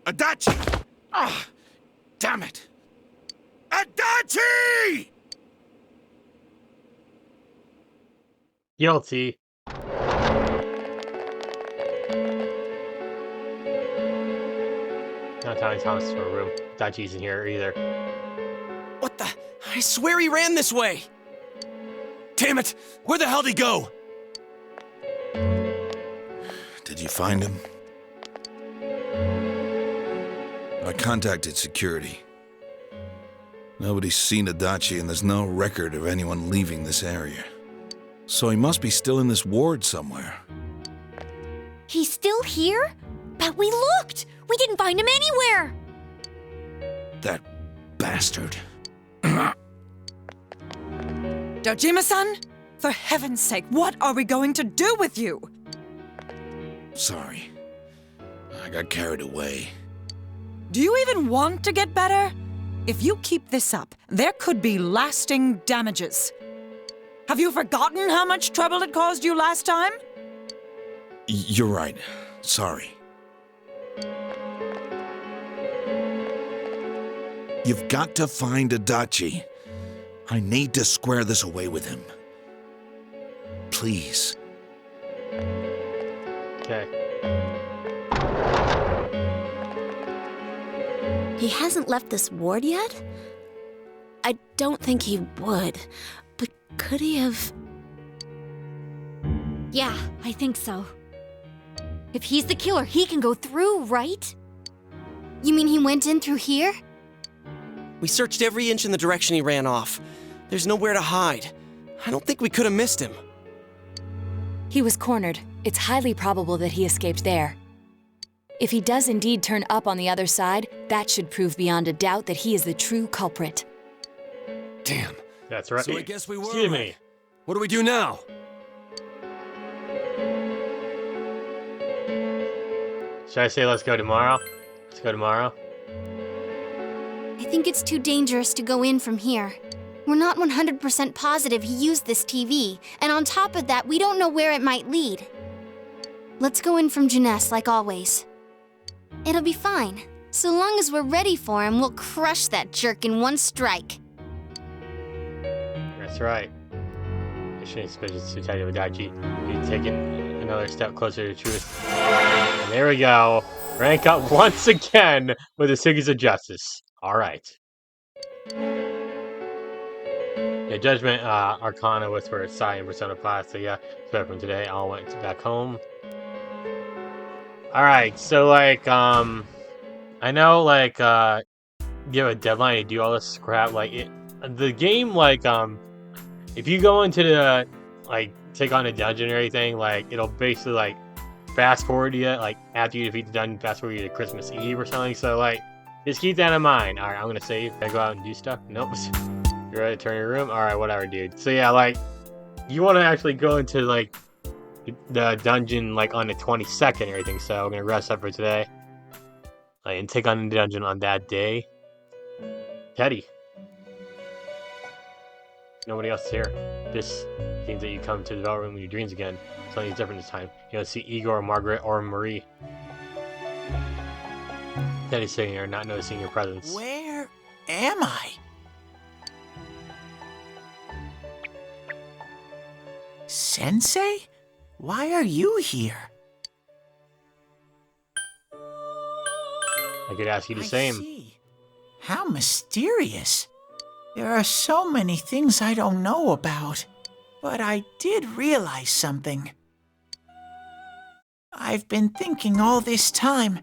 Adachi! Ah, damn it! Adachi! Adachi! Guilty. Not telling Thomas for a room. Dachi's in here either. What the? I swear he ran this way! Damn it! Where the hell'd he go? Did you find him? I contacted security. Nobody's seen Adachi, and there's no record of anyone leaving this area. So he must be still in this ward somewhere. He's still here? But we looked! We didn't find him anywhere! That bastard. Dojima-san, for heaven's sake, what are we going to do with you? Sorry. I got carried away. Do you even want to get better? If you keep this up, there could be lasting damages. Have you forgotten how much trouble it caused you last time? You're right. Sorry. You've got to find Adachi. I need to square this away with him. Please. Okay. He hasn't left this ward yet? I don't think he would, but could he have... Yeah, I think so. If he's the killer, he can go through, right? You mean he went in through here? We searched every inch in the direction he ran off. There's nowhere to hide. I don't think we could have missed him. He was cornered. It's highly probable that he escaped there. If he does indeed turn up on the other side, that should prove beyond a doubt that he is the true culprit. Damn. That's right. So I guess we were. Excuse me. What do we do now? Should I say let's go tomorrow? Let's go tomorrow. I think it's too dangerous to go in from here. We're not 100% positive he used this TV, and on top of that, we don't know where it might lead. Let's go in from Jeunesse like always. It'll be fine. So long as we're ready for him, we'll crush that jerk in one strike. That's right. Mission suspicious Detective Adachi. You've taken another step closer to truth. And there we go. Rank up once again with the Secrets of Justice. Alright. Yeah, Judgment Arcana was for Psy and Persona 5, so yeah, so from today I went back home. Alright, so like, I know like, you have a deadline to do all this crap, like, the game, like, if you go into the, like, take on a dungeon or anything, like, it'll basically, like, fast forward you, like, after you defeat the dungeon, fast forward you to Christmas Eve or something, so, like, just keep that in mind. Alright, I'm gonna save. Can I go out and do stuff? Nope. You're ready to turn your room? Alright, whatever, dude. So, yeah, like, you want to actually go into, like, the dungeon, like, on the 22nd and everything, so I'm gonna rest up for today. Like, and take on the dungeon on that day. Teddy. Nobody else is here. This means that you come to the development room in your dreams again. Something's different this time. You don't see Igor, Margaret, or Marie. Teddy's sitting here, not noticing your presence. Where am I? Sensei? Why are you here? I could ask you the same. See. How mysterious. There are so many things I don't know about. But I did realize something. I've been thinking all this time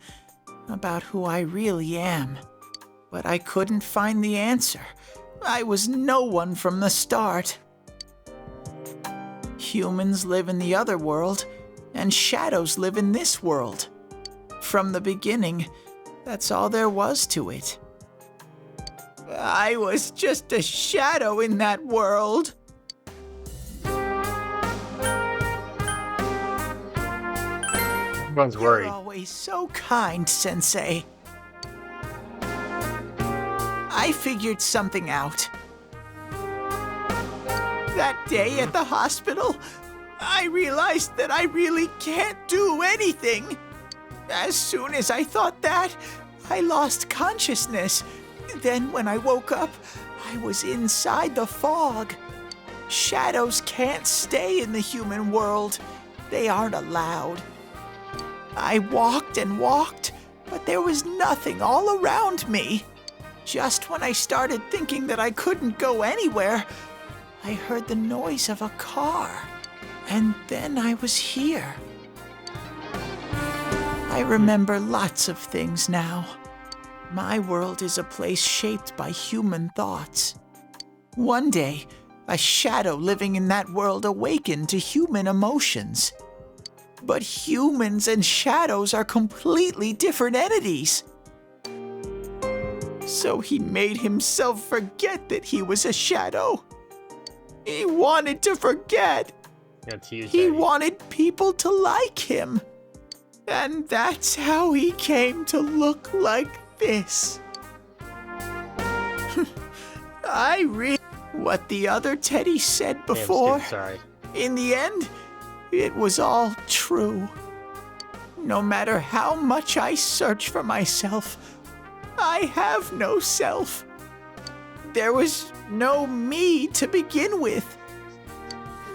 about who I really am. But I couldn't find the answer. I was no one from the start. Humans live in the other world, and shadows live in this world. From the beginning, that's all there was to it. I was just a shadow in that world. Everyone's worried. You're always so kind, Sensei. I figured something out. That day at the hospital, I realized that I really can't do anything. As soon as I thought that, I lost consciousness, Then when I woke up, I was inside the fog. Shadows can't stay in the human world. They aren't allowed. I walked and walked, but there was nothing all around me. Just when I started thinking that I couldn't go anywhere, I heard the noise of a car, and then I was here. I remember lots of things now. My world is a place shaped by human thoughts. One day, a shadow living in that world awakened to human emotions. But humans and shadows are completely different entities. So he made himself forget that he was a shadow. He wanted to forget. He wanted people to like him. And that's how he came to look like this. What the other Teddy said before, in the end, it was all true. No matter how much I search for myself, I have no self. There was no me to begin with.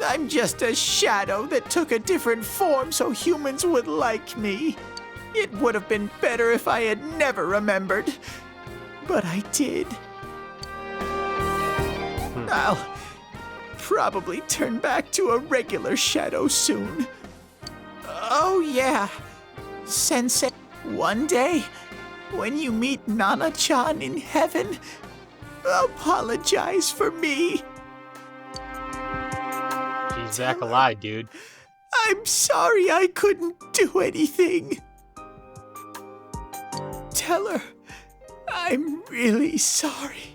I'm just a shadow that took a different form so humans would like me. It would have been better if I had never remembered, but I did. I'll probably turn back to a regular shadow soon. Oh yeah, Sensei, one day, when you meet Nana-chan in heaven, apologize for me. She's back alive, dude. I'm sorry I couldn't do anything. Tell her I'm really sorry.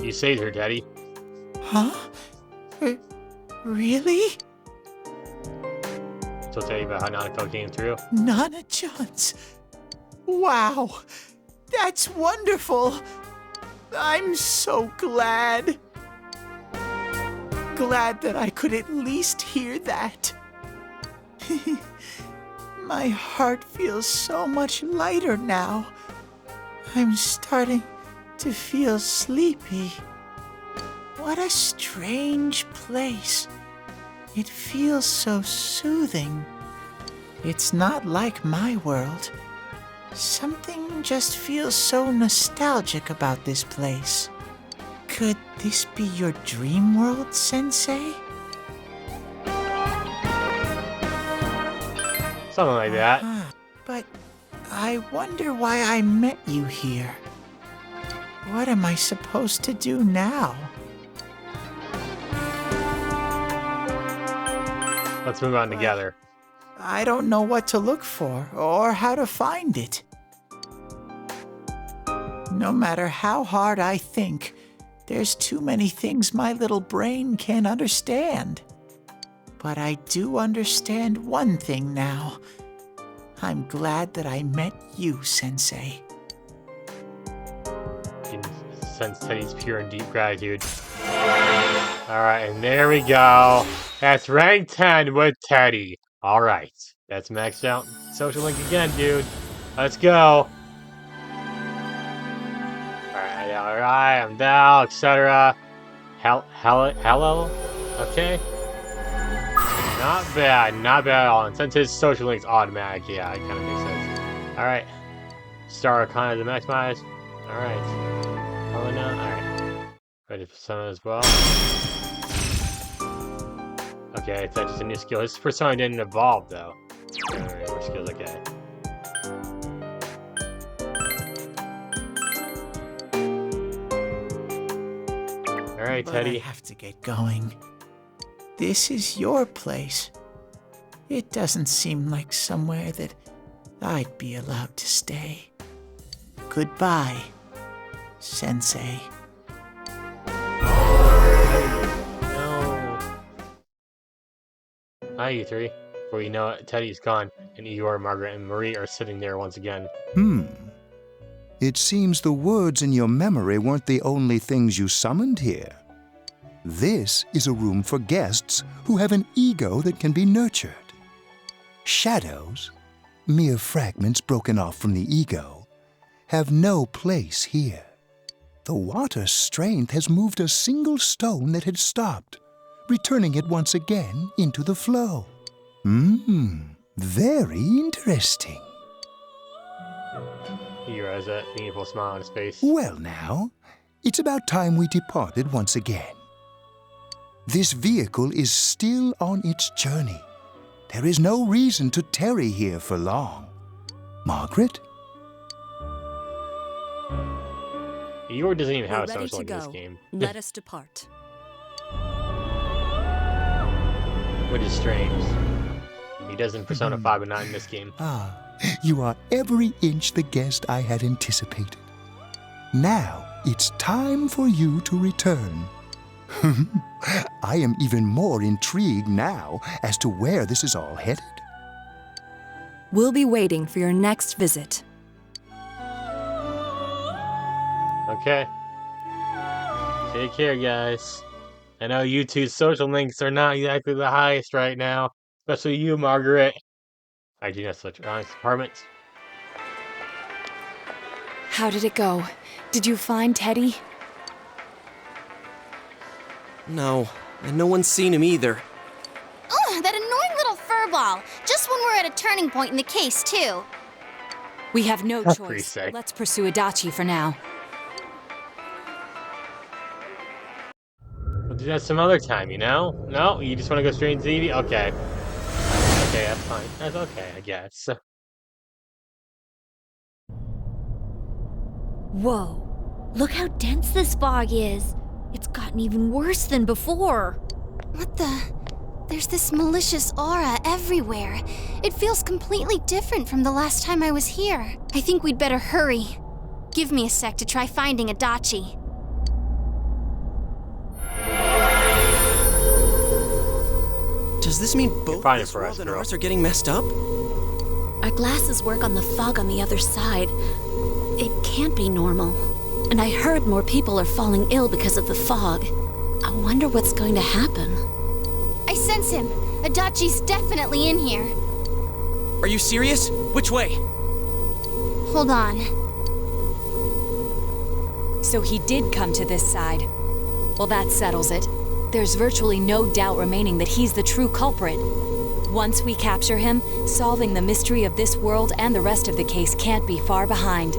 You saved her, Daddy. Huh? Really? So tell you about how Nanako came through? Nana-chan's. Wow, that's wonderful. I'm so glad. Glad that I could at least hear that. My heart feels so much lighter now. I'm starting to feel sleepy. What a strange place. It feels so soothing. It's not like my world. Something just feels so nostalgic about this place. Could this be your dream world, Sensei? Something like that. But I wonder why I met you here. What am I supposed to do now? Let's move on together. I don't know what to look for or how to find it. No matter how hard I think, there's too many things my little brain can't understand. But I do understand one thing now. I'm glad that I met you, Sensei. You can sense Teddy's pure and deep gratitude. Alright, and there we go. That's rank 10 with Teddy. Alright, that's maxed out. Social link again, dude. Let's go. Alright, I'm down, etc. Hello? Okay. Not bad at all. And since his social link's automatic, yeah, it kind of makes sense. Alright. Star Arcana to maximize. Alright. Helena, alright. Ready for some as well. Okay, it's just a new skill. His persona didn't evolve, though. Alright, more skills, okay. Alright, Teddy. But I have to get going. This is your place. It doesn't seem like somewhere that I'd be allowed to stay. Goodbye, Sensei. No. Hi, you three. Before you know it, Teddy's gone, and Eeyore, Margaret, and Marie are sitting there once again. It seems the words in your memory weren't the only things you summoned here. This is a room for guests who have an ego that can be nurtured. Shadows? mere fragments broken off from the ego, have no place here. The water's strength has moved a single stone that had stopped, returning it once again into the flow. Very interesting. He has that meaningful smile on his face. Well now, it's about time we departed once again. This vehicle is still on its journey. There is no reason to tarry here for long. Margaret? Eeyore doesn't even have a We're ready social to in this go. game. Let us depart. Which is strange. He does in Persona 5, but not in this game. You are every inch the guest I had anticipated. Now it's time for you to return. I am even more intrigued now as to where this is all headed. We'll be waiting for your next visit. Okay. Take care, guys. I know you two's social links are not exactly the highest right now, especially you, Margaret. Hygienist Electronics Department. How did it go? Did you find Teddy? No, and no one's seen him either. Oh, that annoying little furball. Just when we're at a turning point in the case, too. We have no That's pretty choice. sick. Let's pursue Adachi for now. We'll do that some other time, you know? No? You just want to go straight into TV? Okay. Okay, that's fine. That's okay, I guess. Whoa. Look how dense this fog is. It's gotten even worse than before. What the? There's this malicious aura everywhere. It feels completely different from the last time I was here. I think we'd better hurry. Give me a sec to try finding Adachi. Does this mean both Find it this for us, world and girl. ours are getting messed up? Our glasses work on the fog on the other side. It can't be normal. And I heard more people are falling ill because of the fog. I wonder what's going to happen. I sense him. Adachi's definitely in here. Are you serious? Which way? Hold on. So he did come to this side. Well, that settles it. There's virtually no doubt remaining that he's the true culprit. Once we capture him, solving the mystery of this world and the rest of the case can't be far behind.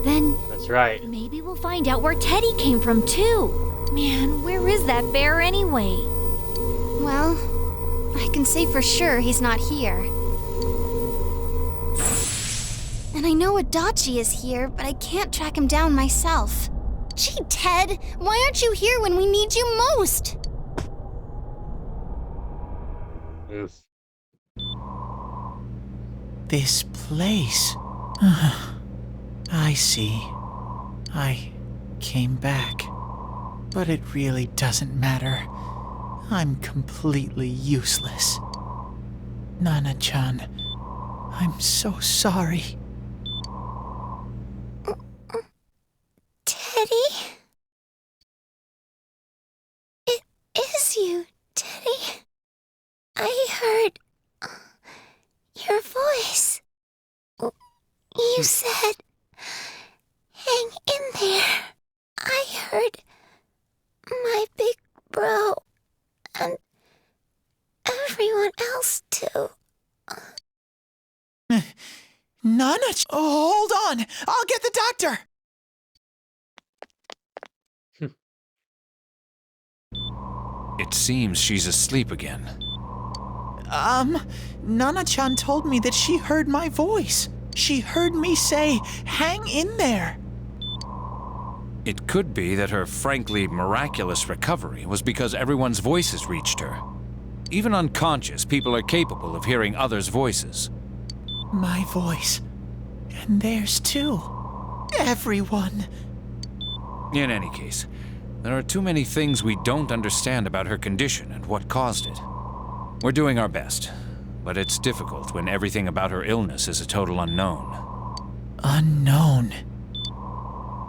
Then That's right. maybe we'll find out where Teddy came from, too. Man, where is that bear anyway? Well, I can say for sure he's not here. And I know Adachi is here, but I can't track him down myself. Gee, Ted, why aren't you here when we need you most? Oof. This place. I see. I came back. But it really doesn't matter. I'm completely useless. Nana-chan, I'm so sorry. Teddy? It is you, Teddy. I heard your voice. You said, hang in there. I heard my big bro and everyone else too. Nana, oh, hold on. I'll get the doctor. It seems she's asleep again. Nana-chan told me that she heard my voice. She heard me say, hang in there. It could be that her frankly miraculous recovery was because everyone's voices reached her. Even unconscious, people are capable of hearing others' voices. My voice. And theirs too. Everyone. In any case, there are too many things we don't understand about her condition and what caused it. We're doing our best, but it's difficult when everything about her illness is a total unknown. Unknown.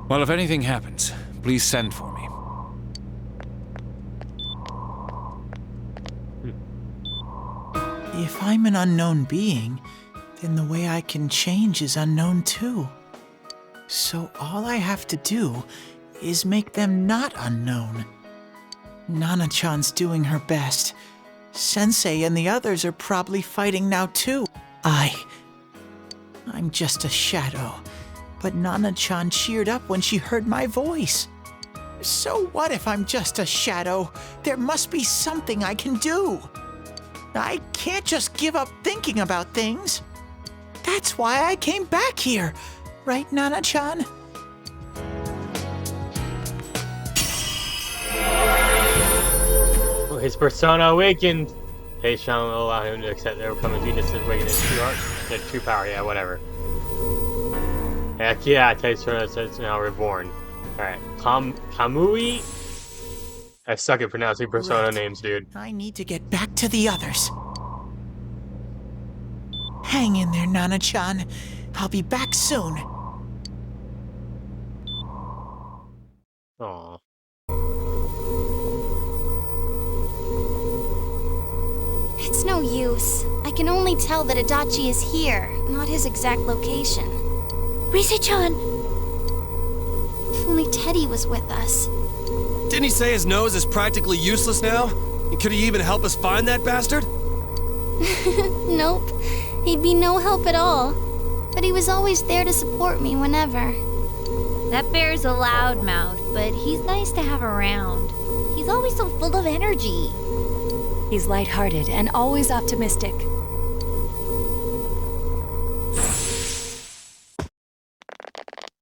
Well, if anything happens, please send for me. If I'm an unknown being, then the way I can change is unknown too. So all I have to do is make them not unknown. Nana-chan's doing her best. Sensei and the others are probably fighting now too. I'm just a shadow. But Nana-chan cheered up when she heard my voice. So what if I'm just a shadow? There must be something I can do. I can't just give up thinking about things. That's why I came back here. Right, Nana-chan? His persona awakened. Taishan will allow him to accept the overcoming genius and awaken his true heart, the true power. Yeah, whatever. Heck yeah, Taishan is now reborn. Alright, Kamui? I suck at pronouncing persona names, dude. I need to get back to the others. Hang in there, Nana-chan. I'll be back soon. Aww. It's no use. I can only tell that Adachi is here, not his exact location. Rise-chan! If only Teddy was with us. Didn't he say his nose is practically useless now? And could he even help us find that bastard? Nope. He'd be no help at all. But he was always there to support me whenever. That bear's a loudmouth, but he's nice to have around. He's always so full of energy. He's lighthearted and always optimistic.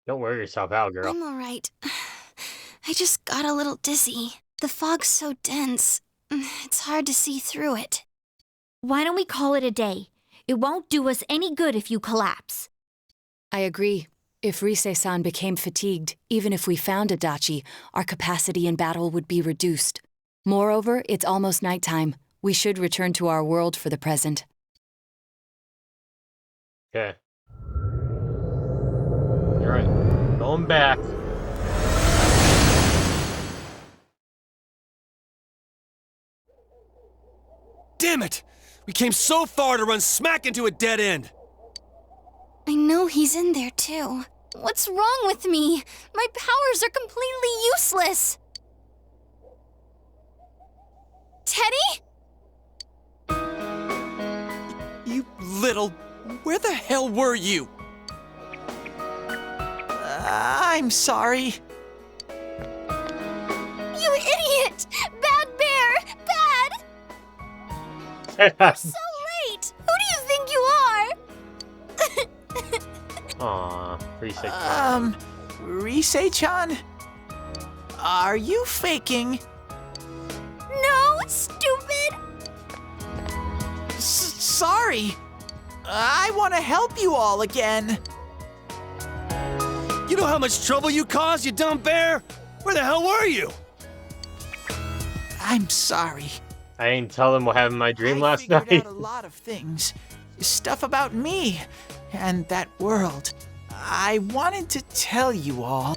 Don't wear yourself out, girl. I'm alright. I just got a little dizzy. The fog's so dense, it's hard to see through it. Why don't we call it a day? It won't do us any good if you collapse. I agree. If Rise-san became fatigued, even if we found Adachi, our capacity in battle would be reduced. Moreover, it's almost nighttime. We should return to our world for the present. Okay. Alright. Going back. Damn it! We came so far to run smack into a dead end! I know he's in there too. What's wrong with me? My powers are completely useless. Teddy? You little... Where the hell were you? I'm sorry. You idiot! Bad bear! Bad! So late! Who do you think you are? Aww, Rise-chan. Rise-chan? Are you faking? No, stupid! Sorry. I want to help you all again. You know how much trouble you caused, you dumb bear? Where the hell were you? I'm sorry. I didn't tell them what happened in my dream last I figured night. out a lot of things. Stuff about me and that world. I wanted to tell you all.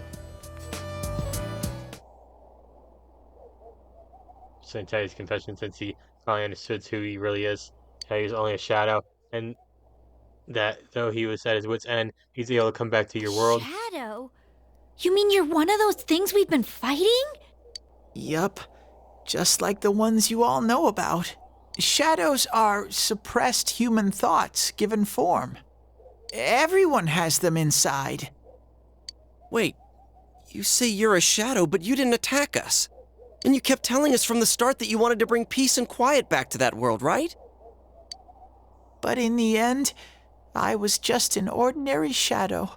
Since Teddy's confession, since he finally understood who he really is, how he was only a shadow, and that though he was at his wit's end, he's able to come back to your world. Shadow? You mean you're one of those things we've been fighting? Yup. Just like the ones you all know about. Shadows are suppressed human thoughts given form. Everyone has them inside. Wait, you say you're a shadow, but you didn't attack us. And you kept telling us from the start that you wanted to bring peace and quiet back to that world, right? But in the end, I was just an ordinary shadow.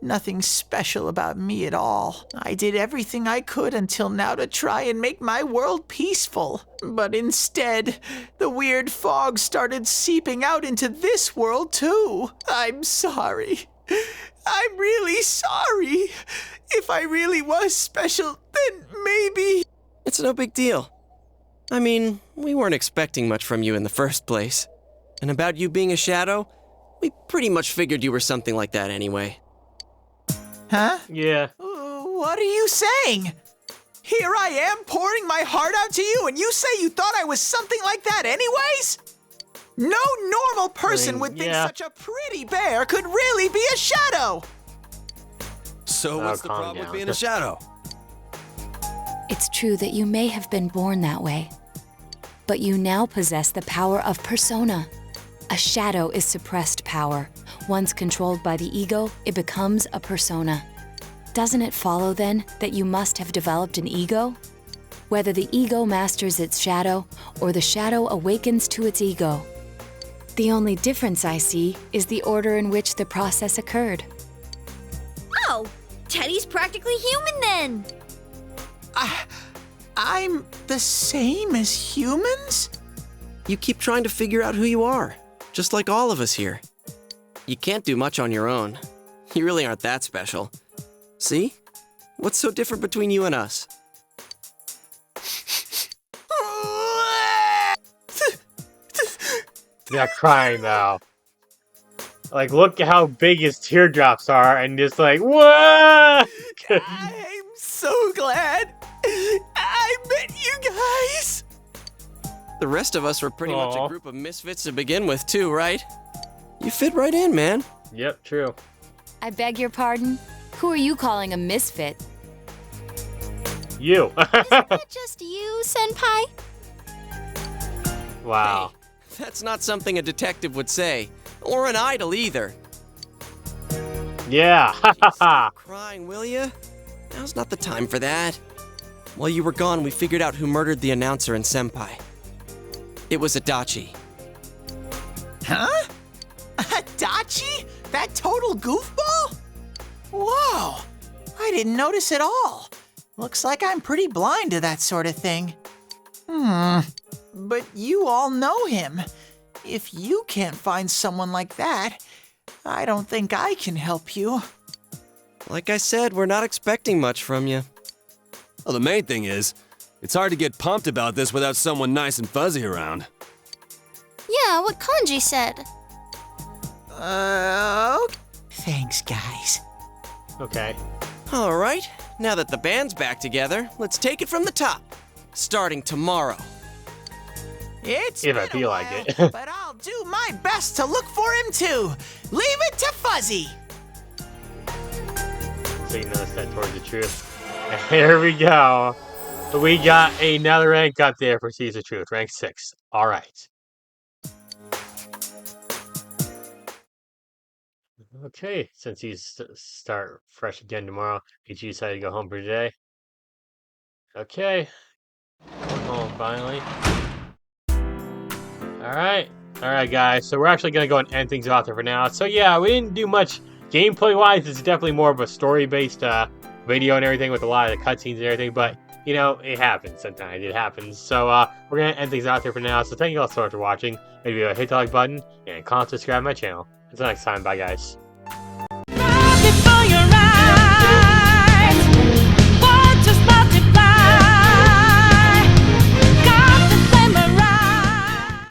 Nothing special about me at all. I did everything I could until now to try and make my world peaceful. But instead, the weird fog started seeping out into this world too. I'm sorry. I'm really sorry. If I really was special, then maybe... It's no big deal. I mean, we weren't expecting much from you in the first place. And about you being a shadow, we pretty much figured you were something like that anyway. Huh? Yeah. What are you saying? Here I am pouring my heart out to you, and you say you thought I was something like that anyways? No normal person would think such a pretty bear could really be a shadow! So what's the problem with being a shadow? It's true that you may have been born that way, but you now possess the power of persona. A shadow is suppressed power. Once controlled by the ego, it becomes a persona. Doesn't it follow then that you must have developed an ego? Whether the ego masters its shadow or the shadow awakens to its ego. The only difference I see is the order in which the process occurred. Oh, Teddy's practically human then. I'm the same as humans? You keep trying to figure out who you are, just like all of us here. You can't do much on your own. You really aren't that special. See? What's so different between you and us? They're not crying now. Like, look at how big his teardrops are, and just like, whoa! I'm so glad I met you guys! The rest of us were pretty much a group of misfits to begin with, too, right? You fit right in, man. Yep, true. I beg your pardon? Who are you calling a misfit? You. Isn't it just you, Senpai? Wow. Hey, that's not something a detective would say. Or an idol, either. Yeah. Stop crying, will ya? Now's not the time for that. While you were gone, we figured out who murdered the announcer and Senpai. It was Adachi. Huh? Adachi? That total goofball? Whoa! I didn't notice at all. Looks like I'm pretty blind to that sort of thing. But you all know him. If you can't find someone like that, I don't think I can help you. Like I said, we're not expecting much from you. Well, the main thing is, it's hard to get pumped about this without someone nice and fuzzy around. Yeah, what Kanji said. Thanks, guys. Okay. All right, now that the band's back together, let's take it from the top. Starting tomorrow. It's If I been a feel like while, it. but I'll do my best to look for him too. Leave it to Fuzzy. So you know, step towards the truth. And here we go. We got another rank up there for Seize the Truth. Rank 6. Alright. Okay, since you start fresh again tomorrow, did you decide to go home for today? Okay. Going home finally. Alright guys, so we're actually going to go and end things off there for now. So yeah, we didn't do much gameplay-wise. It's definitely more of a story-based video and everything with a lot of the cutscenes and everything, but, you know, it happens sometimes. It happens. So we're going to end things out there for now. So thank you all so much for watching. Maybe hit the like button and comment, subscribe to my channel. Until next time, bye guys.